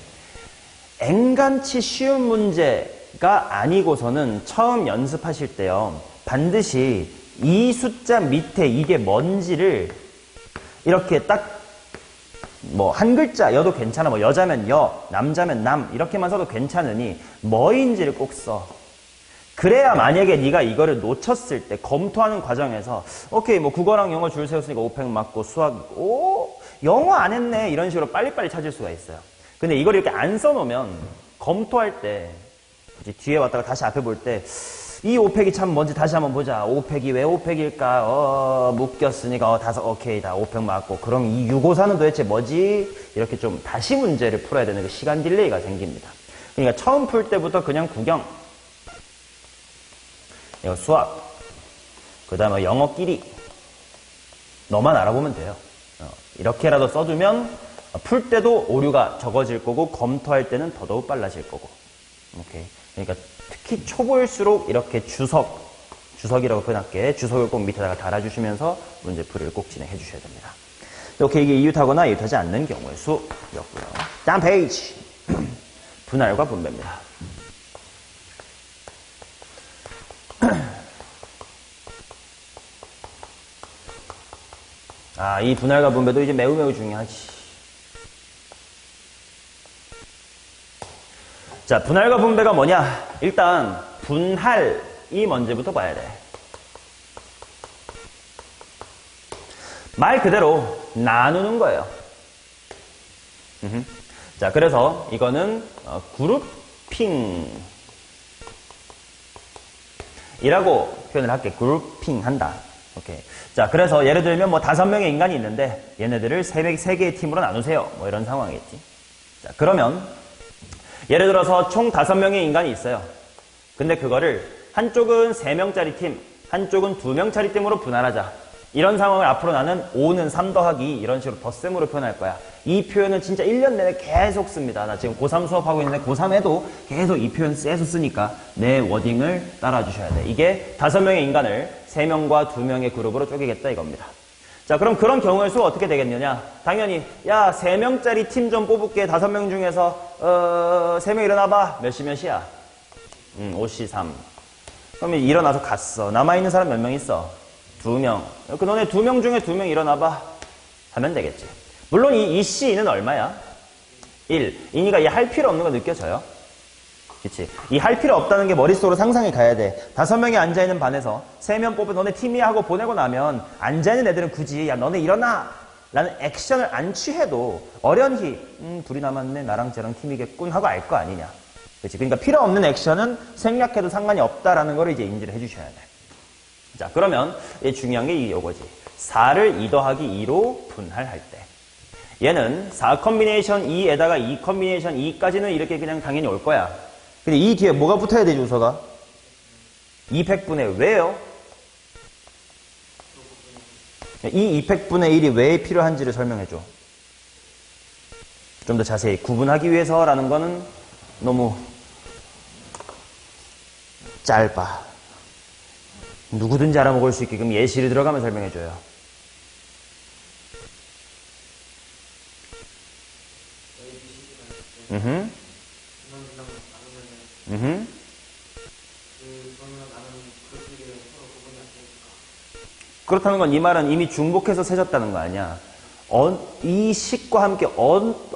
앵간치 쉬운 문제가 아니고서는 처음 연습하실 때요, 반드시 이 숫자 밑에 이게 뭔지를 이렇게 딱 뭐 한 글자여도 괜찮아. 뭐 여자면 여, 남자면 남 이렇게만 써도 괜찮으니 뭐인지를 꼭 써. 그래야 만약에 네가 이거를 놓쳤을 때 검토하는 과정에서 오케이 뭐 국어랑 영어 줄 세웠으니까 5팩 맞고 수학 영어 안 했네 이런 식으로 빨리빨리 찾을 수가 있어요. 근데 이걸 이렇게 안 써놓으면 검토할 때 이제 뒤에 왔다가 다시 앞에 볼 때 이 5팩이 참 뭔지 다시 한번 보자. 5팩이 왜 5팩일까? 묶였으니까 오케이 다 5팩 맞고 그럼 이 654는 도대체 뭐지? 이렇게 좀 다시 문제를 풀어야 되는 그 시간 딜레이가 생깁니다. 그러니까 처음 풀 때부터 그냥 구경, 이거 수학, 그 다음에 영어끼리 너만 알아보면 돼요. 이렇게라도 써두면 풀 때도 오류가 적어질 거고 검토할 때는 더더욱 빨라질 거고. 오케이. 그러니까 특히 초보일수록 이렇게 주석이라고 표현할게. 주석을 꼭 밑에다가 달아주시면서 문제풀이를 꼭 진행해 주셔야 됩니다. 이렇게 이게 이웃하거나 이웃하지 않는 경우의 수였고요. 다음 페이지. 분할과 분배입니다. 아, 이 분할과 분배도 이제 매우 중요하지. 자, 분할과 분배가 뭐냐? 일단 분할이 먼저부터 봐야 돼. 말 그대로 나누는 거예요. 자, 그래서 이거는 그룹핑이라고 표현을 할게. 그룹핑 한다. 오케이. 자, 그래서 예를 들면 뭐 5명의 인간이 있는데 얘네들을 3개의 팀으로 나누세요. 뭐 이런 상황이겠지. 자, 그러면 예를 들어서 총 5명의 인간이 있어요. 근데 그거를 한쪽은 3명짜리 팀, 한쪽은 2명짜리 팀으로 분할하자. 이런 상황을 앞으로 나는 5는 3 더하기 이런 식으로 덧셈으로 표현할 거야. 이 표현은 진짜 1년 내내 계속 씁니다. 나 지금 고3 수업하고 있는데 고3에도 계속 이 표현 쎄서 쓰니까 내 워딩을 따라와 주셔야 돼. 이게 5명의 인간을 3명과 2명의 그룹으로 쪼개겠다 이겁니다. 자, 그럼 그런 경우의 수가 어떻게 되겠느냐? 당연히 야 3명짜리 팀 좀 뽑을게. 5명 중에서 3명 일어나봐. 몇이야? 5시 3. 그러면 일어나서 갔어. 남아있는 사람 몇 명 있어? 2명. 그 너네 2명 중에 2명 일어나봐 하면 되겠지. 물론 이 C는 얼마야? 1. 이니까 이 할 필요 없는 거 느껴져요? 그치? 이 할 필요 없다는 게 머릿속으로 상상이 가야 돼. 5명이 앉아있는 반에서 3명 뽑아 너네 팀이야 하고 보내고 나면 앉아있는 애들은 굳이 야 너네 일어나 라는 액션을 안 취해도 어련히 둘이 남았네 나랑 쟤랑 팀이겠군 하고 알 거 아니냐. 그치? 그러니까 필요 없는 액션은 생략해도 상관이 없다라는 걸 이제 인지를 해주셔야 돼. 자, 그러면 중요한 게 이거지. 4를 2 더하기 2로 분할할 때 얘는 4 컨비네이션 2에다가 2 컨비네이션 2까지는 이렇게 그냥 당연히 올 거야. 근데 이 뒤에 뭐가 붙어야 되지, 우서가? 200분의 왜요? 이 200분의 1이 왜 필요한지를 설명해줘. 좀 더 자세히 구분하기 위해서라는 거는 너무 짧아. 누구든지 알아먹을 수 있게끔 예시를 들어가면 설명해줘요. 그렇다는 건 이 말은 이미 중복해서 세졌다는 거 아니야. 이 식과 함께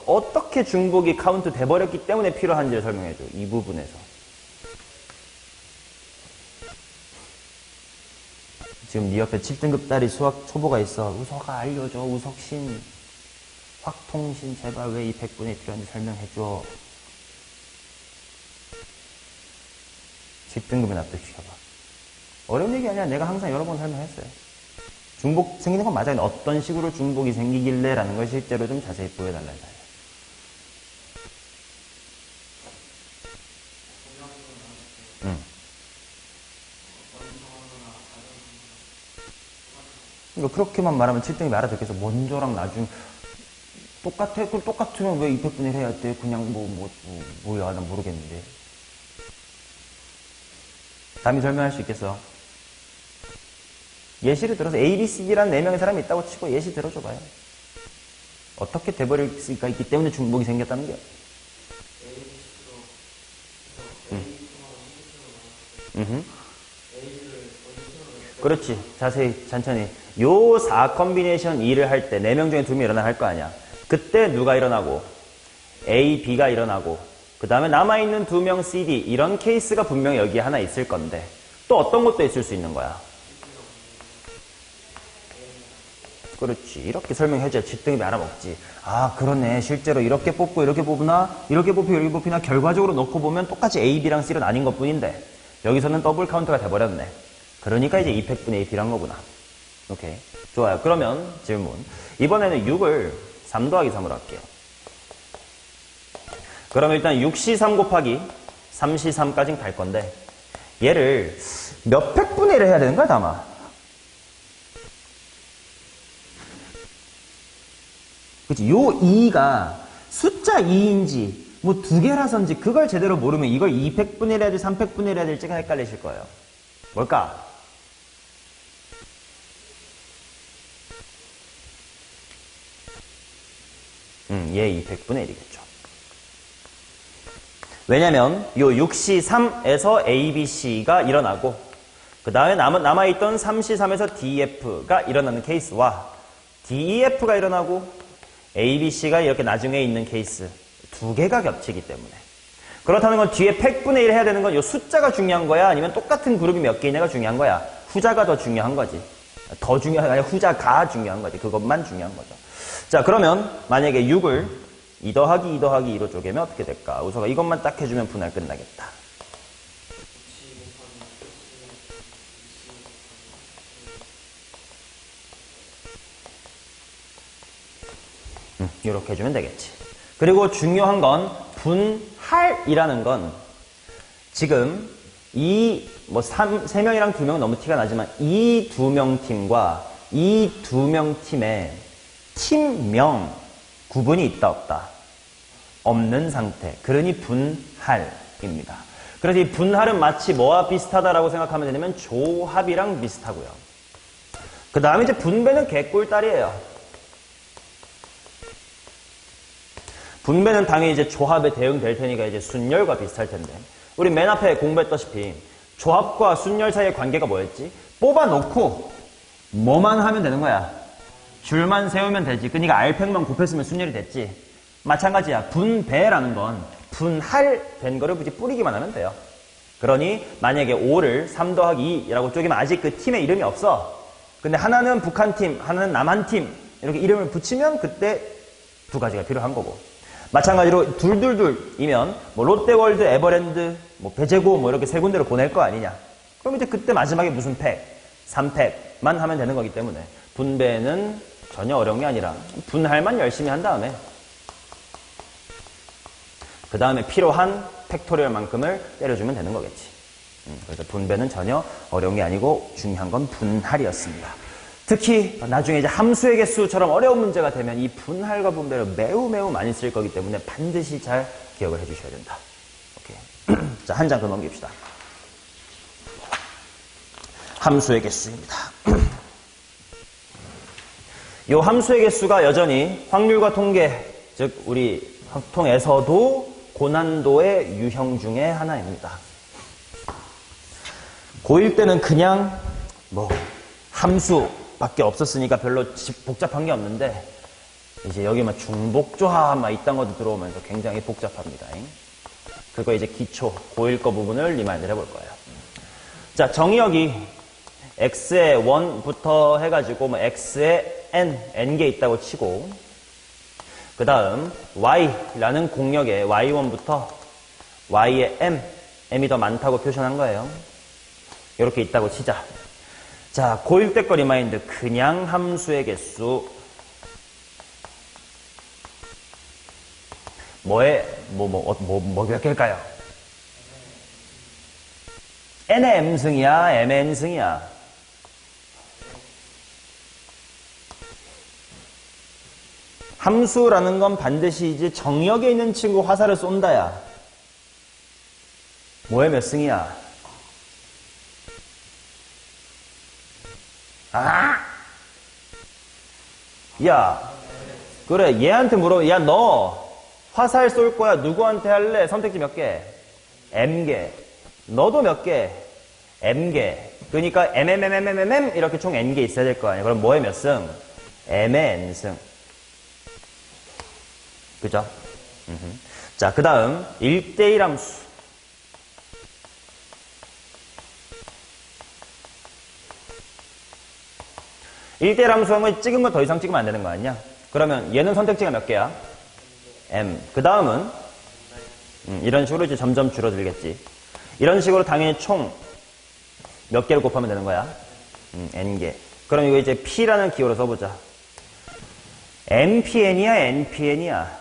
어떻게 중복이 카운트 돼버렸기 때문에 필요한지를 설명해줘. 이 부분에서. 지금 네 옆에 7등급 딸이 수학 초보가 있어. 우석아 알려줘. 우석신. 확통신 제발 왜 이 100분에 필요한지 설명해줘. 10등급에 납득시켜봐. 어려운 얘기 아니야. 내가 항상 여러 번 설명했어요. 중복 생기는 건 맞아요. 어떤 식으로 중복이 생기길래 라는 걸 실제로 좀 자세히 보여달라 해요. 그러니까 그렇게만 말하면 7등이 알아듣겠어. 먼저랑 나중 똑같아? 그럼 똑같으면 왜 200분의 1 해야 돼? 그냥 뭐야 난 모르겠는데. 담이 설명할 수 있겠어? 예시를 들어서 A, B, C라는 4명의 사람이 있다고 치고 예시 들어줘봐요. 어떻게 돼버릴 수가 있기 때문에 중복이 생겼다는 게. 그렇지. 자세히 천천히. 요 4 컨비네이션 2를 할 때 4명 중에 2명이 일어나 할 거 아니야. 그때 누가 일어나고 A, B가 일어나고 그 다음에 남아있는 2명 C, D 이런 케이스가 분명히 여기에 하나 있을 건데 또 어떤 것도 있을 수 있는 거야. 그렇지. 이렇게 설명해줘야 쥐등급이 알아먹지. 아 그러네. 실제로 이렇게 뽑고 이렇게 뽑나 이렇게 뽑히고 이렇게 뽑히나 결과적으로 놓고 보면 똑같이 A, B랑 C는 아닌 것뿐인데 여기서는 더블 카운트가 돼버렸네. 그러니까 이제 200분의 2 필요한 거구나. 오케이. 좋아요. 그러면 질문. 이번에는 6을 3 더하기 3으로 할게요. 그럼 일단 6C3 곱하기 3C3까지 갈 건데 얘를 몇 백분의 1을 해야 되는 거야, 다마? 그치? 요 2가 숫자 2인지 뭐 2개라서인지 그걸 제대로 모르면 이걸 200분의 1 해야 될 300분의 1 해야 될지가 헷갈리실 거예요. 뭘까? 얘 200분의 1이겠죠. 왜냐면 요 6C3에서 ABC가 일어나고 그 다음에 남아있던 3C3에서 DF가 일어나는 케이스와 DEF가 일어나고 ABC가 이렇게 나중에 있는 케이스 2개가 겹치기 때문에 그렇다는 건 뒤에 100분의 1 해야 되는 건 요 숫자가 중요한 거야? 아니면 똑같은 그룹이 몇 개이냐가 중요한 거야? 후자가 더 중요한 거지. 더 중요한 게 아니라 후자가 중요한 거지. 그것만 중요한 거죠. 자, 그러면 만약에 6을 2 더하기 2 더하기 2로 쪼개면 어떻게 될까? 우서가 이것만 딱 해주면 분할 끝나겠다. 이렇게 해주면 되겠지. 그리고 중요한 건 분할이라는 건 지금 이 뭐 3명이랑 2명은 너무 티가 나지만 이 2명 팀과 이 2명 팀의 팀명 구분이 있다 없다? 없는 상태. 그러니 분할입니다. 그래서 이 분할은 마치 뭐와 비슷하다라고 생각하면 되냐면 조합이랑 비슷하고요. 그 다음에 이제 분배는 개꿀딸이에요. 분배는 당연히 이제 조합에 대응될 테니까 이제 순열과 비슷할 텐데. 우리 맨 앞에 공부했다시피 조합과 순열 사이의 관계가 뭐였지? 뽑아놓고 뭐만 하면 되는 거야. 줄만 세우면 되지. 그러니까 알팩만 곱했으면 순열이 됐지. 마찬가지야. 분배라는 건 분할된 거를 굳이 뿌리기만 하면 돼요. 그러니 만약에 5를 3 더하기 2라고 쪼개면 아직 그 팀의 이름이 없어. 근데 하나는 북한팀, 하나는 남한팀 이렇게 이름을 붙이면 그때 2가지가 필요한 거고. 마찬가지로 둘둘둘이면 뭐 롯데월드, 에버랜드, 뭐 배제고 뭐 이렇게 3군데로 보낼 거 아니냐. 그럼 이제 그때 마지막에 무슨 팩, 3팩만 하면 되는 거기 때문에 분배는 전혀 어려운 게 아니라 분할만 열심히 한 다음에 그 다음에 필요한 팩토리얼만큼을 때려주면 되는 거겠지. 그래서 분배는 전혀 어려운 게 아니고 중요한 건 분할이었습니다. 특히 나중에 이제 함수의 개수처럼 어려운 문제가 되면 이 분할과 분배를 매우 많이 쓸 거기 때문에 반드시 잘 기억을 해주셔야 된다. 오케이. 자, 한 장 더 넘깁시다. 함수의 개수입니다. 이 함수의 개수가 여전히 확률과 통계, 즉 우리 확통에서도 고난도의 유형 중에 하나입니다. 고1 때는 그냥 함수밖에 없었으니까 별로 복잡한 게 없는데 이제 여기 막 중복조합 막 이딴 것도 들어오면서 굉장히 복잡합니다. 그거 이제 기초 고1 거 부분을 리마인드 해볼 거예요. 자, 정의역이 x의 1부터 해가지고 x의 n개 있다고 치고 그 다음 y라는 공역에 y1부터 y의 m이 더 많다고 표현한 거예요. 이렇게 있다고 치자. 자, 고1 때 거 리마인드 그냥 함수의 개수 몇 개일까요? n의 m승이야, m의 n승이야? 함수라는 건 반드시 이제 정역에 있는 친구 화살을 쏜다야. 뭐의 몇 승이야? 야, 그래, 얘한테 물어봐. 야, 너 화살 쏠 거야? 누구한테 할래? 선택지 몇 개? m개. 너도 몇 개? m개. 그러니까 이렇게 총 n개 있어야 될 거 아니야. 그럼 뭐의 몇 승? m의 n승. 그죠? 자, 그 다음 1대1 함수. 1대1 함수 하면 찍은 거 더 이상 찍으면 안 되는 거 아니냐? 그러면 얘는 선택지가 몇 개야? m. 그 다음은 이런 식으로 이제 점점 줄어들겠지. 이런 식으로 당연히 총 몇 개를 곱하면 되는 거야? n개. 그럼 이거 이제 p라는 기호로 써보자. mpn이야, npn이야?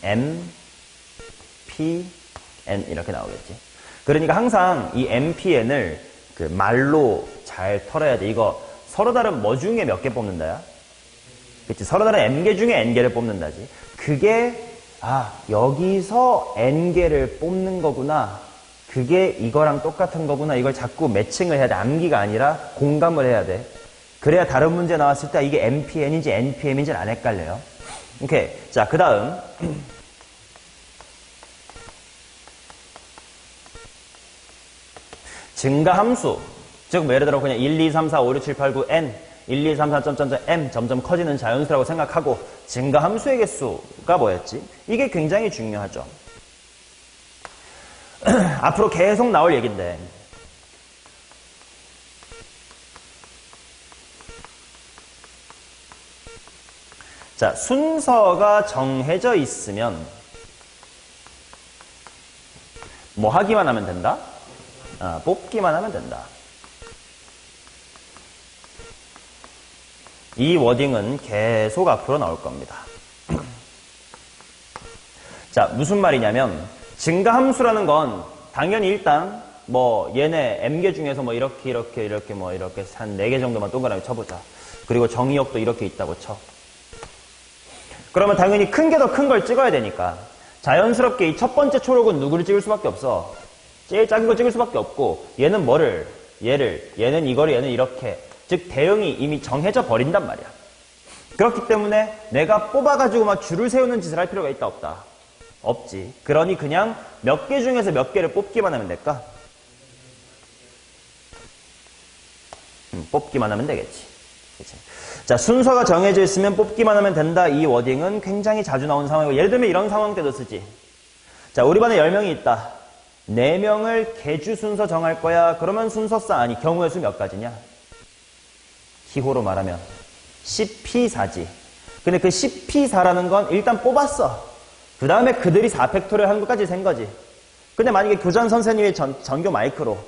m, p, n 이렇게 나오겠지. 그러니까 항상 이 mpn을 그 말로 잘 털어야 돼. 이거 서로 다른 뭐 중에 몇 개 뽑는다야? 그치? 서로 다른 m개 중에 n개를 뽑는다지. 그게 여기서 n개를 뽑는 거구나. 그게 이거랑 똑같은 거구나. 이걸 자꾸 매칭을 해야 돼. 암기가 아니라 공감을 해야 돼. 그래야 다른 문제 나왔을 때 이게 mpn인지 npm인지 안 헷갈려요. 오케이. 자, 그 다음. 증가함수. 즉, 뭐 예를 들어 그냥 1, 2, 3, 4, 5, 6, 7, 8, 9, n. 1, 2, 3, 4, m. 점점 커지는 자연수라고 생각하고, 증가함수의 개수가 뭐였지? 이게 굉장히 중요하죠. 앞으로 계속 나올 얘기인데. 자, 순서가 정해져 있으면 뭐 하기만 하면 된다? 뽑기만 하면 된다. 이 워딩은 계속 앞으로 나올 겁니다. 자, 무슨 말이냐면 증가함수라는 건 당연히 일단 뭐 얘네 m개 중에서 뭐 이렇게 한 4개 정도만 동그라미 쳐보자. 그리고 정의역도 이렇게 있다고 쳐. 그러면 당연히 큰 게 더 큰 걸 찍어야 되니까 자연스럽게 이 첫 번째 초록은 누구를 찍을 수밖에 없어. 제일 작은 걸 찍을 수밖에 없고 얘는 얘는 이거를 얘는 이렇게. 즉 대응이 이미 정해져 버린단 말이야. 그렇기 때문에 내가 뽑아가지고 막 줄을 세우는 짓을 할 필요가 있다 없다? 없지. 그러니 그냥 몇 개 중에서 몇 개를 뽑기만 하면 될까? 뽑기만 하면 되겠지. 그치? 자, 순서가 정해져 있으면 뽑기만 하면 된다. 이 워딩은 굉장히 자주 나오는 상황이고 예를 들면 이런 상황 때도 쓰지. 자, 우리 반에 10명이 있다. 4명을 개주 순서 정할 거야. 그러면 순서상 아니 경우의 수 몇 가지냐? 기호로 말하면 10p4지. 근데 그 10p4라는 건 일단 뽑았어. 그 다음에 그들이 4팩토리얼 한 것까지 센 거지. 근데 만약에 교장 선생님이 전교 마이크로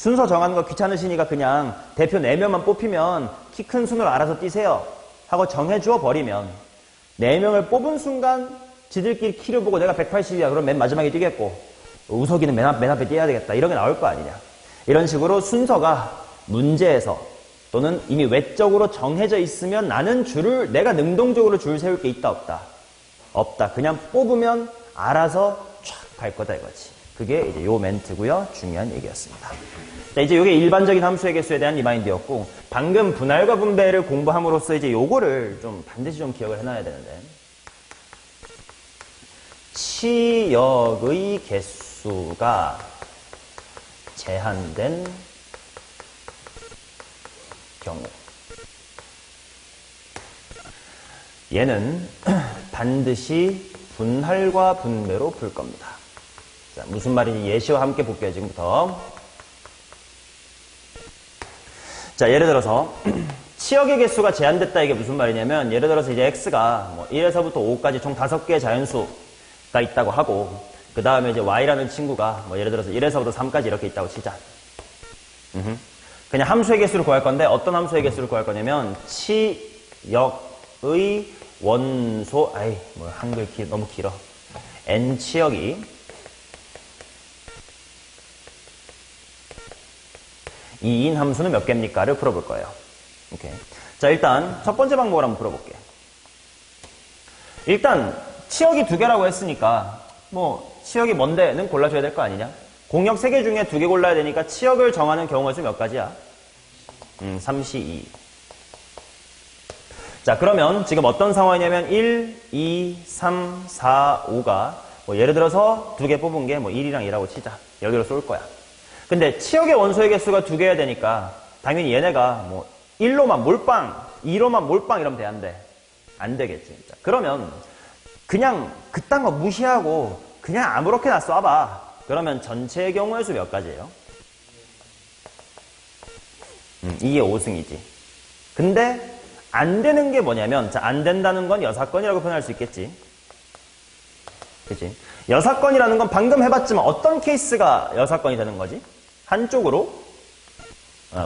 순서 정하는 거 귀찮으시니까 그냥 대표 4명만 뽑히면 키 큰 순으로 알아서 뛰세요 하고 정해주어 버리면 4명을 뽑은 순간 지들끼리 키를 보고 내가 180이야 그럼 맨 마지막에 뛰겠고 우석이는 맨 앞에 뛰어야 되겠다 이런 게 나올 거 아니냐. 이런 식으로 순서가 문제에서 또는 이미 외적으로 정해져 있으면 나는 내가 능동적으로 줄 세울 게 있다 없다? 없다. 그냥 뽑으면 알아서 쫙 갈 거다 이거지. 그게 이제 요 멘트고요. 중요한 얘기였습니다. 자, 이제 요게 일반적인 함수의 개수에 대한 리마인드였고 방금 분할과 분배를 공부함으로써 이제 요거를 좀 반드시 좀 기억을 해놔야 되는데 치역의 개수가 제한된 경우 얘는 반드시 분할과 분배로 풀 겁니다. 자, 무슨 말인지 예시와 함께 볼게요. 지금부터. 자, 예를 들어서 치역의 개수가 제한됐다 이게 무슨 말이냐면 예를 들어서 이제 x가 뭐 1에서부터 5까지 총 5개의 자연수가 있다고 하고 그 다음에 이제 y라는 친구가 뭐 예를 들어서 1에서부터 3까지 이렇게 있다고 치자. 그냥 함수의 개수를 구할 건데 어떤 함수의 개수를 구할 거냐면 치역의 원소 뭐 한글 너무 길어. n 치역이 2인 함수는 몇 개입니까를 풀어볼 거예요. 오케이. 자, 일단 첫 번째 방법을 한번 풀어볼게. 일단 치역이 2개라고 했으니까 뭐 치역이 뭔데는 골라줘야 될 거 아니냐? 공역 3개 중에 2개 골라야 되니까 치역을 정하는 경우가 몇 가지야? 3C2. 자, 그러면 지금 어떤 상황이냐면 1, 2, 3, 4, 5가 뭐 예를 들어서 2개 뽑은 게 뭐 1이랑 2라고 치자. 여기로 쏠 거야. 근데 치역의 원소의 개수가 2개여야 되니까 당연히 얘네가 뭐 1로만 몰빵, 2로만 몰빵 이러면 돼, 안 돼? 안 되겠지. 자, 그러면 그냥 그딴 거 무시하고 그냥 아무렇게나 쏴봐. 그러면 전체의 경우의 수 몇 가지예요? 이게 5승이지. 근데 안 되는 게 뭐냐면, 자, 안 된다는 건 여사건이라고 표현할 수 있겠지. 그치? 여사건이라는 건 방금 해봤지만 어떤 케이스가 여사건이 되는 거지? 한쪽으로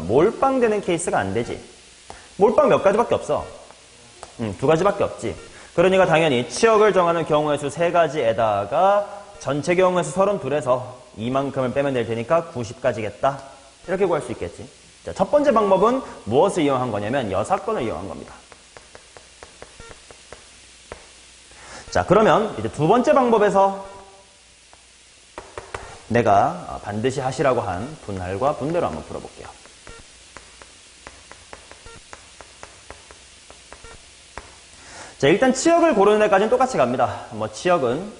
몰빵되는 케이스가 안 되지. 몰빵 몇 가지밖에 없어. 2가지밖에 없지. 그러니까 당연히 치역을 정하는 경우의 수 3가지에다가 전체 경우의 수 32에서 이만큼을 빼면 될 테니까 90까지겠다. 이렇게 구할 수 있겠지. 자, 첫 번째 방법은 무엇을 이용한 거냐면 여사건을 이용한 겁니다. 자, 그러면 이제 두 번째 방법에서 내가 반드시 하시라고 한 분할과 분배로 한번 풀어볼게요. 자, 일단 치역을 고르는 데까지는 똑같이 갑니다. 뭐 치역은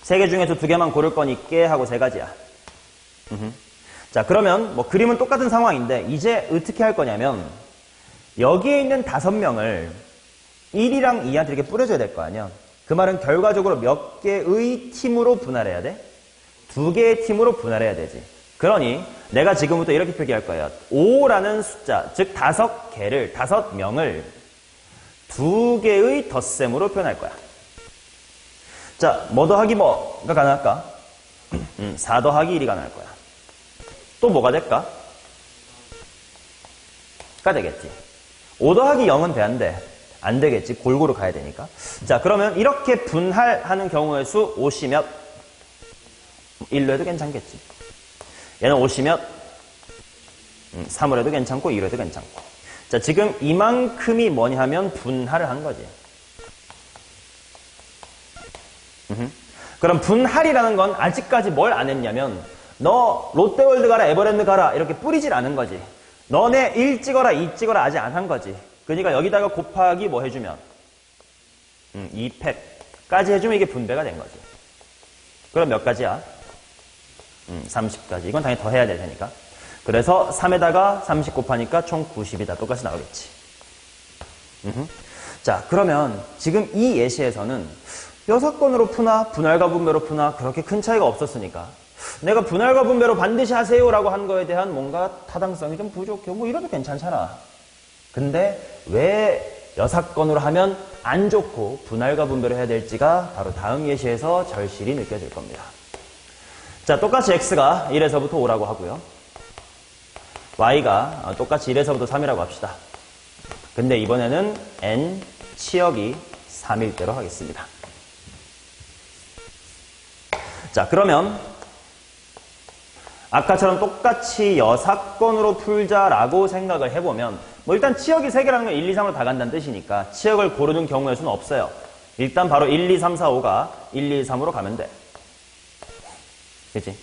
3개 중에서 2개만 고를 거니까 하고 3가지야. 자, 그러면 뭐 그림은 똑같은 상황인데 이제 어떻게 할 거냐면 여기에 있는 5명을 1이랑 2한테 이렇게 뿌려줘야 될 거 아니야. 그 말은 결과적으로 몇 개의 팀으로 분할해야 돼? 2개의 팀으로 분할해야 되지. 그러니 내가 지금부터 이렇게 표기할 거예요. 5라는 숫자, 즉 5개를, 5명을 2개의 덧셈으로 표현할 거야. 자, 뭐 더하기 뭐가 가능할까? 4 더하기 1이 가능할 거야. 또 뭐가 될까? 가 되겠지. 5 더하기 0은 돼, 안 돼? 안 되겠지. 골고루 가야 되니까. 자, 그러면 이렇게 분할하는 경우의 수 5시 몇? 1로 해도 괜찮겠지. 얘는 5시 몇? 3을 해도 괜찮고 2로 해도 괜찮고. 자, 지금 이만큼이 뭐냐 하면 분할을 한 거지. 그럼 분할이라는 건 아직까지 뭘 안 했냐면 너 롯데월드 가라 에버랜드 가라 이렇게 뿌리질 않은 거지. 너네 1 찍어라 2 찍어라 아직 안 한 거지. 그러니까 여기다가 곱하기 뭐 해주면 2팩까지 해주면 이게 분배가 된 거지. 그럼 몇 가지야? 30까지. 이건 당연히 더 해야 될 테니까. 그래서 3에다가 30 곱하니까 총 90이다. 똑같이 나오겠지. 자, 그러면 지금 이 예시에서는 여사건으로 푸나 분할과 분배로 푸나 그렇게 큰 차이가 없었으니까 내가 분할과 분배로 반드시 하세요라고 한 거에 대한 뭔가 타당성이 좀 부족해. 뭐 이래도 괜찮잖아. 근데 왜 여사건으로 하면 안 좋고 분할과 분배로 해야 될지가 바로 다음 예시에서 절실히 느껴질 겁니다. 자, 똑같이 x가 1에서부터 5라고 하고요. y가 똑같이 1에서부터 3이라고 합시다. 근데 이번에는 n 치역이 3일 대로 하겠습니다. 자, 그러면 아까처럼 똑같이 여사건으로 풀자라고 생각을 해보면 뭐 일단 치역이 3개라는 건 1, 2, 3으로 다 간다는 뜻이니까 치역을 고르는 경우의 수는 없어요. 일단 바로 1, 2, 3, 4, 5가 1, 2, 3으로 가면 돼. 그치?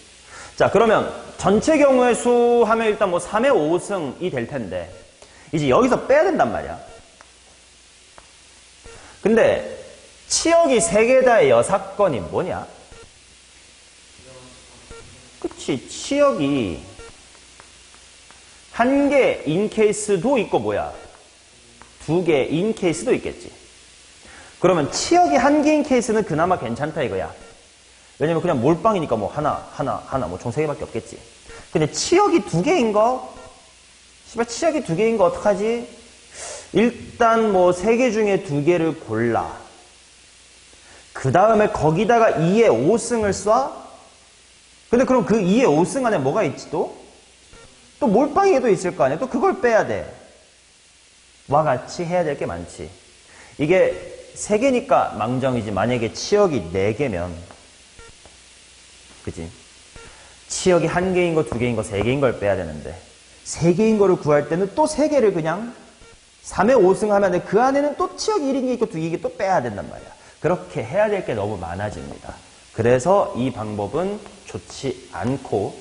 자, 그러면 전체 경우의 수 하면 일단 뭐 3의 5승이 될 텐데 이제 여기서 빼야 된단 말이야. 근데 치역이 3개다의 여사건이 뭐냐? 그치, 치역이 1개 인케이스도 있고 뭐야? 2개 인케이스도 있겠지. 그러면 치역이 1개인 케이스는 그나마 괜찮다 이거야. 왜냐면 그냥 몰빵이니까 뭐 하나 뭐 총 3개밖에 없겠지. 근데 치역이 2개인 거? 씨발 치역이 2개인 거 어떡하지? 일단 뭐 3개 중에 2개를 골라. 그 다음에 거기다가 2의 5승을 쏴? 근데 그럼 그 2의 5승 안에 뭐가 있지 또? 또 몰빵이도 있을 거 아니야? 또 그걸 빼야 돼. 와 같이 해야 될 게 많지. 이게 3개니까 망정이지. 만약에 치역이 4개면 그치? 치역이 1개인 거, 2개인 거, 3개인 걸 빼야 되는데 3개인 거를 구할 때는 또 3개를 그냥 3의 5승 하면 그 안에는 또 치역이 1인 게 있고 2개 있고 또 빼야 된단 말이야. 그렇게 해야 될 게 너무 많아집니다. 그래서 이 방법은 좋지 않고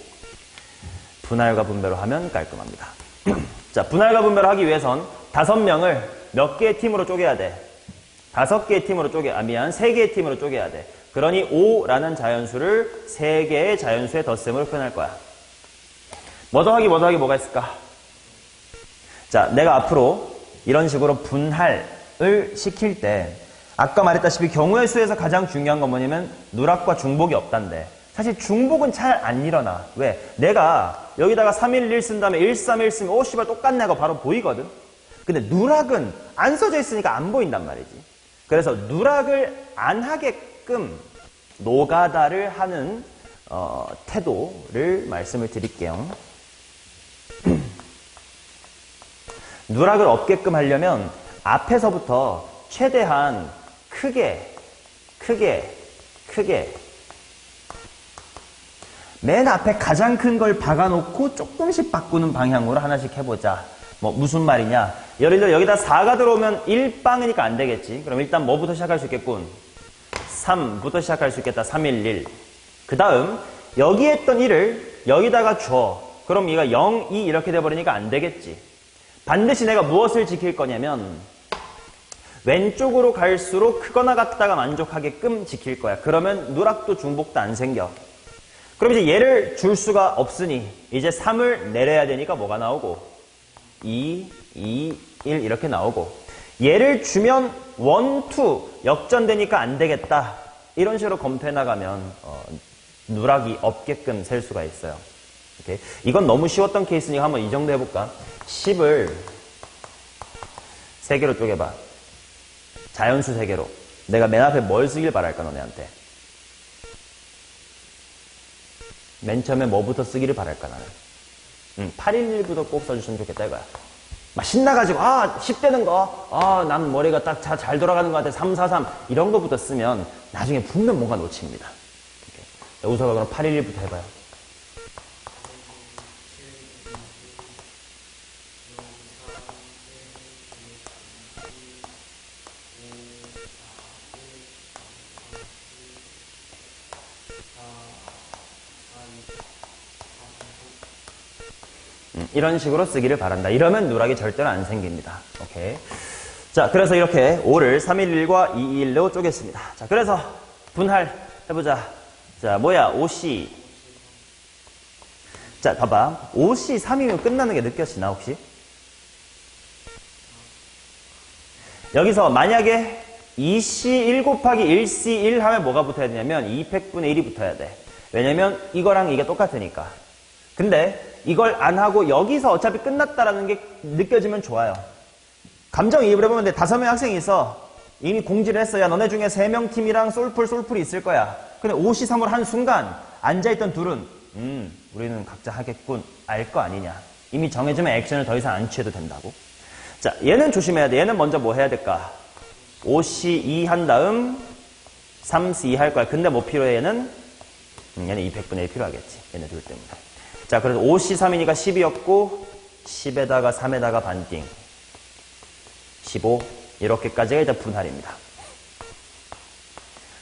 분할과 분배로 하면 깔끔합니다. 자, 분할과 분배로 하기 위해선 5명을 몇 개의 팀으로 쪼개야 돼? 5개의 팀으로 3개의 팀으로 쪼개야 돼. 그러니 5라는 자연수를 3개의 자연수의 덧셈으로 표현할 거야. 뭐 더하기 뭐가 있을까? 자, 내가 앞으로 이런 식으로 분할을 시킬 때 아까 말했다시피 경우의 수에서 가장 중요한 건 뭐냐면 누락과 중복이 없단데 사실 중복은 잘 안 일어나. 왜? 내가 여기다가 311 쓴 다음에 131 쓰면 오 씨발 똑같네 하고 바로 보이거든. 근데 누락은 안 써져 있으니까 안 보인단 말이지. 그래서 누락을 안 하게끔 노가다를 하는 태도를 말씀을 드릴게요. 누락을 없게끔 하려면 앞에서부터 최대한 크게 맨 앞에 가장 큰 걸 박아놓고 조금씩 바꾸는 방향으로 하나씩 해보자. 뭐 무슨 말이냐? 예를 들어 여기다 4가 들어오면 1빵이니까 안 되겠지. 그럼 일단 뭐부터 시작할 수 있겠군? 3부터 시작할 수 있겠다. 311. 그 다음 여기 했던 1을 여기다가 줘. 그럼 얘가 0, 2 이렇게 돼버리니까 안 되겠지. 반드시 내가 무엇을 지킬 거냐면 왼쪽으로 갈수록 크거나 같다가 만족하게끔 지킬 거야. 그러면 누락도 중복도 안 생겨. 그럼 이제 얘를 줄 수가 없으니 이제 3을 내려야 되니까 뭐가 나오고 2, 1 이렇게 나오고 얘를 주면 1, 2 역전되니까 안 되겠다. 이런 식으로 검토해 나가면 누락이 없게끔 셀 수가 있어요. 오케이? 이건 너무 쉬웠던 케이스니까 한번 이 정도 해볼까? 10을 3개로 쪼개봐. 자연수 3개로. 내가 맨 앞에 뭘 쓰길 바랄까 너네한테? 맨 처음에 뭐부터 쓰기를 바랄까 나는? 811부터 꼭 써주시면 좋겠다 이거야. 막 신나가지고 10 되는 거 난 머리가 딱 잘 돌아가는 것 같아 343 이런 거부터 쓰면 나중에 분명 뭔가 놓칩니다. 우서가 그럼 811부터 해봐요. 이런 식으로 쓰기를 바란다. 이러면 누락이 절대로 안 생깁니다. 오케이. 자, 그래서 이렇게 5를 311과 221로 쪼갰습니다. 자, 그래서 분할 해보자. 자, 뭐야? 5C. 자, 봐봐. 5C 3이면 끝나는 게 느껴지나, 혹시? 여기서 만약에 2C 1 곱하기 1C 1 하면 뭐가 붙어야 되냐면 200분의 1이 붙어야 돼. 왜냐면 이거랑 이게 똑같으니까. 근데 이걸 안 하고 여기서 어차피 끝났다라는 게 느껴지면 좋아요. 감정이입을 해보면 5명의 학생이 있어. 이미 공지를 했어. 야, 너네 중에 3명 팀이랑 솔풀이 있을 거야. 근데 5C3을 한 순간 앉아있던 둘은 우리는 각자 하겠군. 알 거 아니냐. 이미 정해지면 액션을 더 이상 안 취해도 된다고. 자, 얘는 조심해야 돼. 얘는 먼저 뭐 해야 될까? 5C2 한 다음 3C2 할 거야. 근데 뭐 필요해, 얘는? 얘는 200분의 1 필요하겠지. 얘네 둘 때문에. 자, 그래서 5C3이니까 10이었고, 10에다가 3에다가 반띵. 15. 이렇게까지가 일단 분할입니다.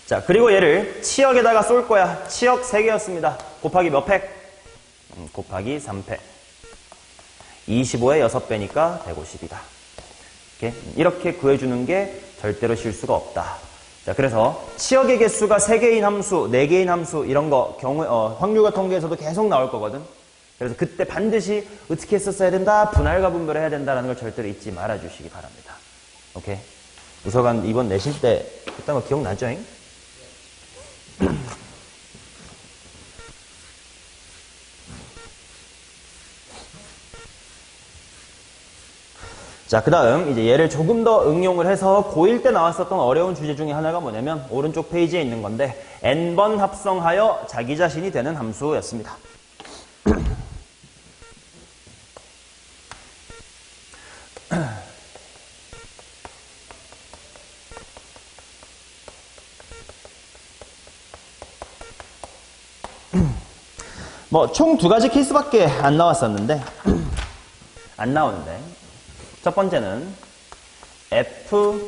자, 그리고 얘를 치역에다가 쏠 거야. 치역 3개였습니다. 곱하기 몇 팩? 곱하기 3팩. 25에 6배니까 150이다. 이렇게 구해주는 게 절대로 실수가 없다. 자, 그래서 치역의 개수가 3개인 함수, 4개인 함수 이런 거 확률과 통계에서도 계속 나올 거거든. 그래서 그때 반드시 어떻게 했었어야 된다, 분할과 분배를 해야 된다는 걸 절대로 잊지 말아주시기 바랍니다. 오케이? 우서관 이번 내실 때 했던 거 기억나죠? 잉? 자, 그 다음 이제 얘를 조금 더 응용을 해서 고1 때 나왔었던 어려운 주제 중에 하나가 뭐냐면 오른쪽 페이지에 있는 건데 n번 합성하여 자기 자신이 되는 함수였습니다. 뭐 총 2가지 케이스밖에 안 나왔었는데 안 나오는데 첫 번째는 fx가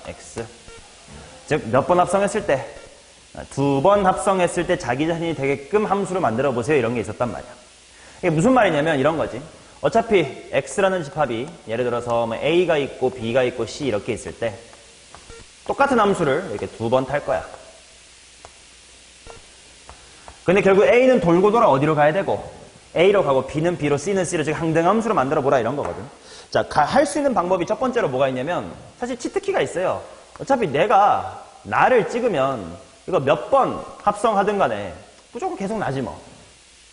x 즉 몇 번 합성했을 때 2번 합성했을 때 자기 자신이 되게끔 함수를 만들어 보세요. 이런 게 있었단 말이야. 이게 무슨 말이냐면 이런 거지. 어차피 x라는 집합이 예를 들어서 뭐 a가 있고 b가 있고 c 이렇게 있을 때 똑같은 함수를 이렇게 2번 탈 거야. 근데 결국 a는 돌고 돌아 어디로 가야 되고 A로 가고 B는 B로 C는 C로 즉 항등함수로 만들어 보라 이런 거거든. 자, 할 수 있는 방법이 첫 번째로 뭐가 있냐면 사실 치트키가 있어요. 어차피 내가 나를 찍으면 이거 몇 번 합성하든 간에 무조건 계속 나지 뭐.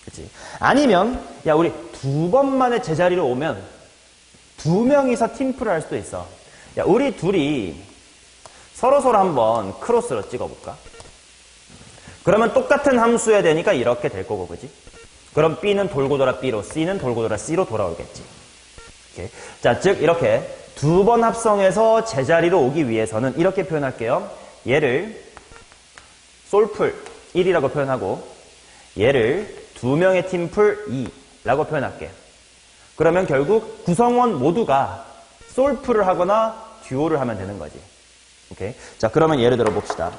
그치? 아니면 야 우리 2번만에 제자리로 오면 2명이서 팀플을 할 수도 있어. 야 우리 둘이 서로서로 한번 크로스로 찍어볼까? 그러면 똑같은 함수여야 되니까 이렇게 될 거고 그지? 그럼 B는 돌고 돌아 B로, C는 돌고 돌아 C로 돌아오겠지. 오케이. 자, 즉 이렇게 2번 합성해서 제자리로 오기 위해서는 이렇게 표현할게요. 얘를 솔풀 1이라고 표현하고 얘를 2명의 팀풀 2라고 표현할게. 그러면 결국 구성원 모두가 솔풀을 하거나 듀오를 하면 되는 거지. 오케이. 자, 그러면 예를 들어 봅시다.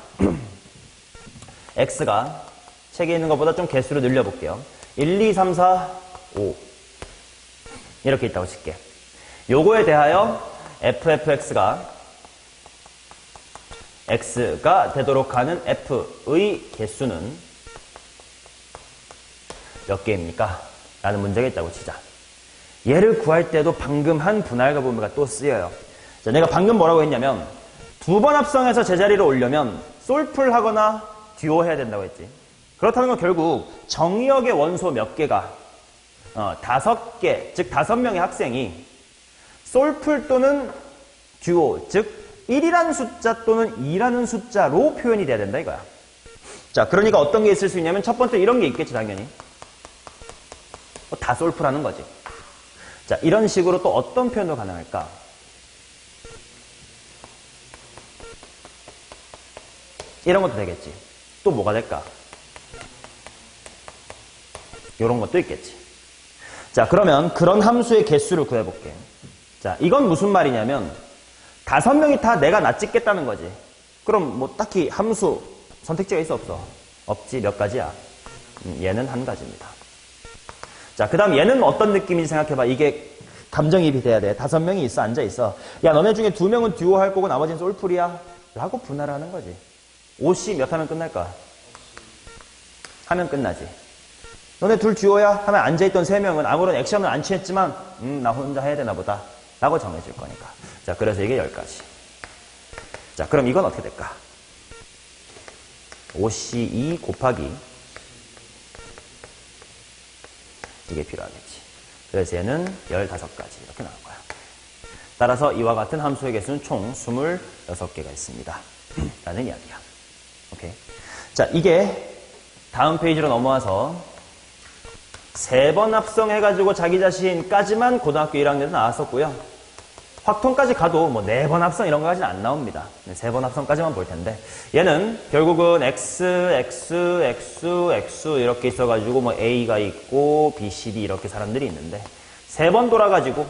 X가 책에 있는 것보다 좀 개수를 늘려볼게요. 1, 2, 3, 4, 5 이렇게 있다고 칠게. 요거에 대하여 fx가 x가 되도록 하는 f의 개수는 몇 개입니까? 라는 문제가 있다고 치자. 얘를 구할 때도 방금 한 분할과 분배가 또 쓰여요. 자, 내가 방금 뭐라고 했냐면 2번 합성해서 제자리로 오려면 솔풀 하거나 듀오 해야 된다고 했지. 그렇다는 건 결국 정의역의 원소 몇 개가 5개, 즉 5명의 학생이 솔풀 또는 듀오, 즉 1이라는 숫자 또는 2라는 숫자로 표현이 돼야 된다 이거야. 자, 그러니까 어떤 게 있을 수 있냐면 첫 번째 이런 게 있겠지 당연히. 다 솔풀하는 거지. 자, 이런 식으로 또 어떤 표현도 가능할까? 이런 것도 되겠지. 또 뭐가 될까? 이런 것도 있겠지. 자, 그러면 그런 함수의 개수를 구해볼게. 자, 이건 무슨 말이냐면 5명이 다 내가 나 찍겠다는 거지. 그럼 뭐 딱히 함수 선택지가 있어 없어? 없지. 몇 가지야? 얘는 한 가지입니다. 자, 그 다음 얘는 어떤 느낌인지 생각해봐. 이게 감정이입이 돼야 돼. 5명이 있어, 앉아있어. 야, 너네 중에 2명은 듀오 할 거고 나머지는 솔풀이야? 라고 분할하는 거지. 5C 몇 하면 끝날까? 하면 끝나지. 너네 둘 듀오야? 하면 앉아있던 3명은 아무런 액션을 안 취했지만 나 혼자 해야 되나 보다 라고 정해질 거니까. 자, 그래서 이게 10가지. 자, 그럼 이건 어떻게 될까? 5C2 곱하기 이게 필요하겠지. 그래서 얘는 15가지 이렇게 나올 거야. 따라서 이와 같은 함수의 개수는 총 26개가 있습니다. 라는 이야기야. 오케이. 자, 이게 다음 페이지로 넘어와서 3번 합성해가지고 자기 자신까지만 고등학교 1학년에서 나왔었고요. 확통까지 가도 뭐 4번 합성 이런 거까지는 안 나옵니다. 3번 합성까지만 볼 텐데 얘는 결국은 X 이렇게 있어가지고 뭐 A가 있고 B, C, D 이렇게 사람들이 있는데 3번 돌아가지고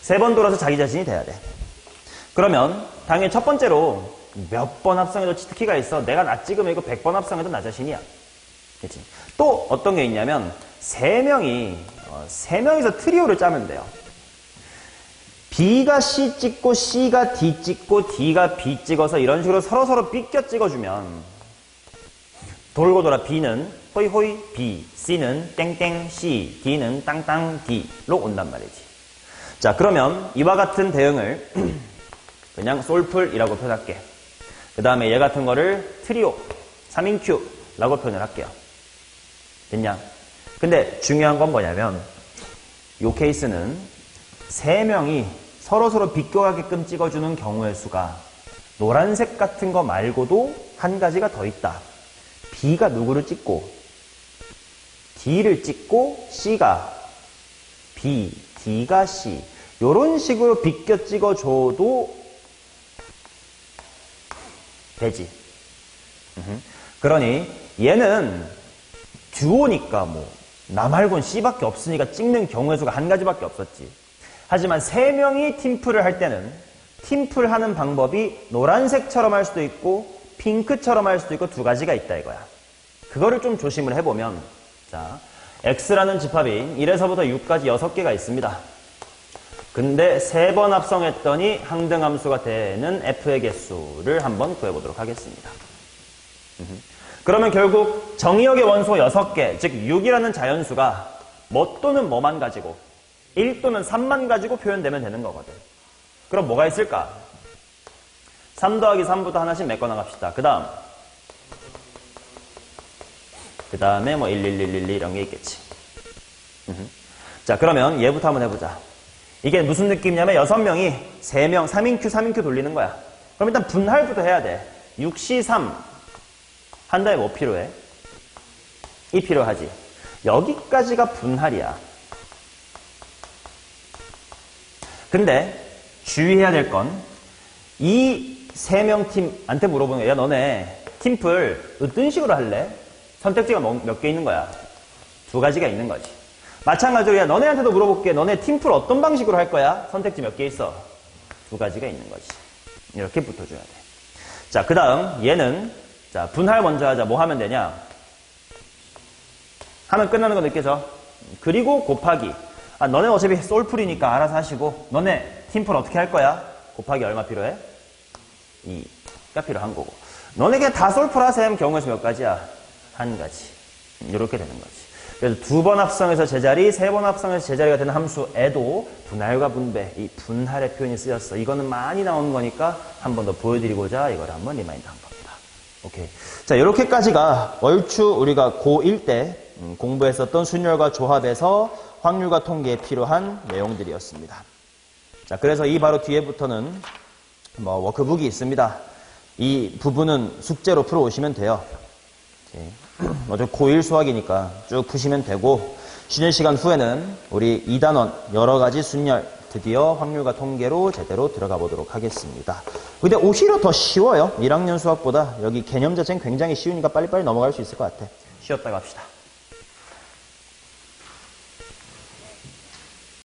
세 번 돌아서 자기 자신이 돼야 돼. 그러면 당연히 첫 번째로 몇 번 합성해도 치트키가 있어. 내가 나 찍으면 이거 100번 합성해도 나 자신이야. 그치? 또 어떤 게 있냐면 세 명이서 트리오를 짜면 돼요. B가 C 찍고 C가 D 찍고 D가 B 찍어서 이런 식으로 서로 삐껴 찍어주면 돌고 돌아 B는 호이호이 B, C는 땡땡 C, D는 땅땅 D로 온단 말이지. 자, 그러면 이와 같은 대응을 그냥 솔플이라고 표현할게. 그 다음에 얘 같은 거를 트리오, 3인큐라고 표현을 할게요. 됐냐? 근데 중요한 건 뭐냐면 이 케이스는 3명이 서로 비껴가게끔 찍어주는 경우의 수가 노란색 같은 거 말고도 한 가지가 더 있다. B가 누구를 찍고 D를 찍고 C가 B, D가 C 이런 식으로 비껴 찍어줘도 되지. 그러니 얘는 듀오니까 뭐 나 말고는 C밖에 없으니까 찍는 경우의 수가 한 가지밖에 없었지. 하지만 3명이 팀플을 할 때는 팀플 하는 방법이 노란색처럼 할 수도 있고 핑크처럼 할 수도 있고 두 가지가 있다 이거야. 그거를 좀 조심을 해보면 자, X라는 집합이 1에서부터 6까지 6개가 있습니다. 근데 3번 합성했더니 항등함수가 되는 F의 개수를 한번 구해보도록 하겠습니다. 그러면 결국 정의역의 원소 6개, 즉 6이라는 자연수가 뭐 또는 뭐만 가지고 1 또는 3만 가지고 표현되면 되는 거거든. 그럼 뭐가 있을까? 3 더하기 3부터 하나씩 메꿔나갑시다. 그 다음에 뭐 1, 1, 1, 1, 2 이런 게 있겠지. 자, 그러면 얘부터 한번 해보자. 이게 무슨 느낌이냐면 6명이 3명, 3인큐 돌리는 거야. 그럼 일단 분할부터 해야 돼. 6C3 한 다음에 뭐 필요해? 2 필요하지. 여기까지가 분할이야. 근데 주의해야 될 건 이 3명 팀한테 물어보는 거야. 야, 너네 팀플 어떤 식으로 할래? 선택지가 몇 개 있는 거야? 2가지가 있는 거지. 마찬가지로 야, 너네한테도 물어볼게. 너네 팀플 어떤 방식으로 할 거야? 선택지 몇 개 있어? 2가지가 있는 거지. 이렇게 붙어줘야 돼. 자, 그 다음 얘는 자, 분할 먼저 하자. 뭐 하면 되냐? 하면 끝나는 거 느껴져? 그리고 곱하기. 아, 너네 어차피 솔풀이니까 알아서 하시고 너네 팀플 어떻게 할 거야? 곱하기 얼마 필요해? 2가 필요한 거고. 너네 그냥 다 솔풀 하셈. 경우의 수 몇 가지야? 한 가지. 이렇게 되는 거지. 그래서 2번 합성해서 제자리, 3번 합성해서 제자리가 되는 함수에도 분할과 분배, 이 분할의 표현이 쓰였어. 이거는 많이 나오는 거니까 한 번 더 보여드리고자 이걸 한번 리마인드 한 겁니다. 오케이. 자, 이렇게까지가 얼추 우리가 고1 때 공부했었던 순열과 조합에서 확률과 통계에 필요한 내용들이었습니다. 자, 그래서 이 바로 뒤에부터는 뭐 워크북이 있습니다. 이 부분은 숙제로 풀어오시면 돼요. 먼저 고1 수학이니까 쭉 푸시면 되고 쉬는 시간 후에는 우리 2단원 여러 가지 순열 드디어 확률과 통계로 제대로 들어가 보도록 하겠습니다. 근데 오히려 더 쉬워요. 1학년 수학보다 여기 개념 자체는 굉장히 쉬우니까 빨리빨리 넘어갈 수 있을 것 같아. 쉬었다가 합시다.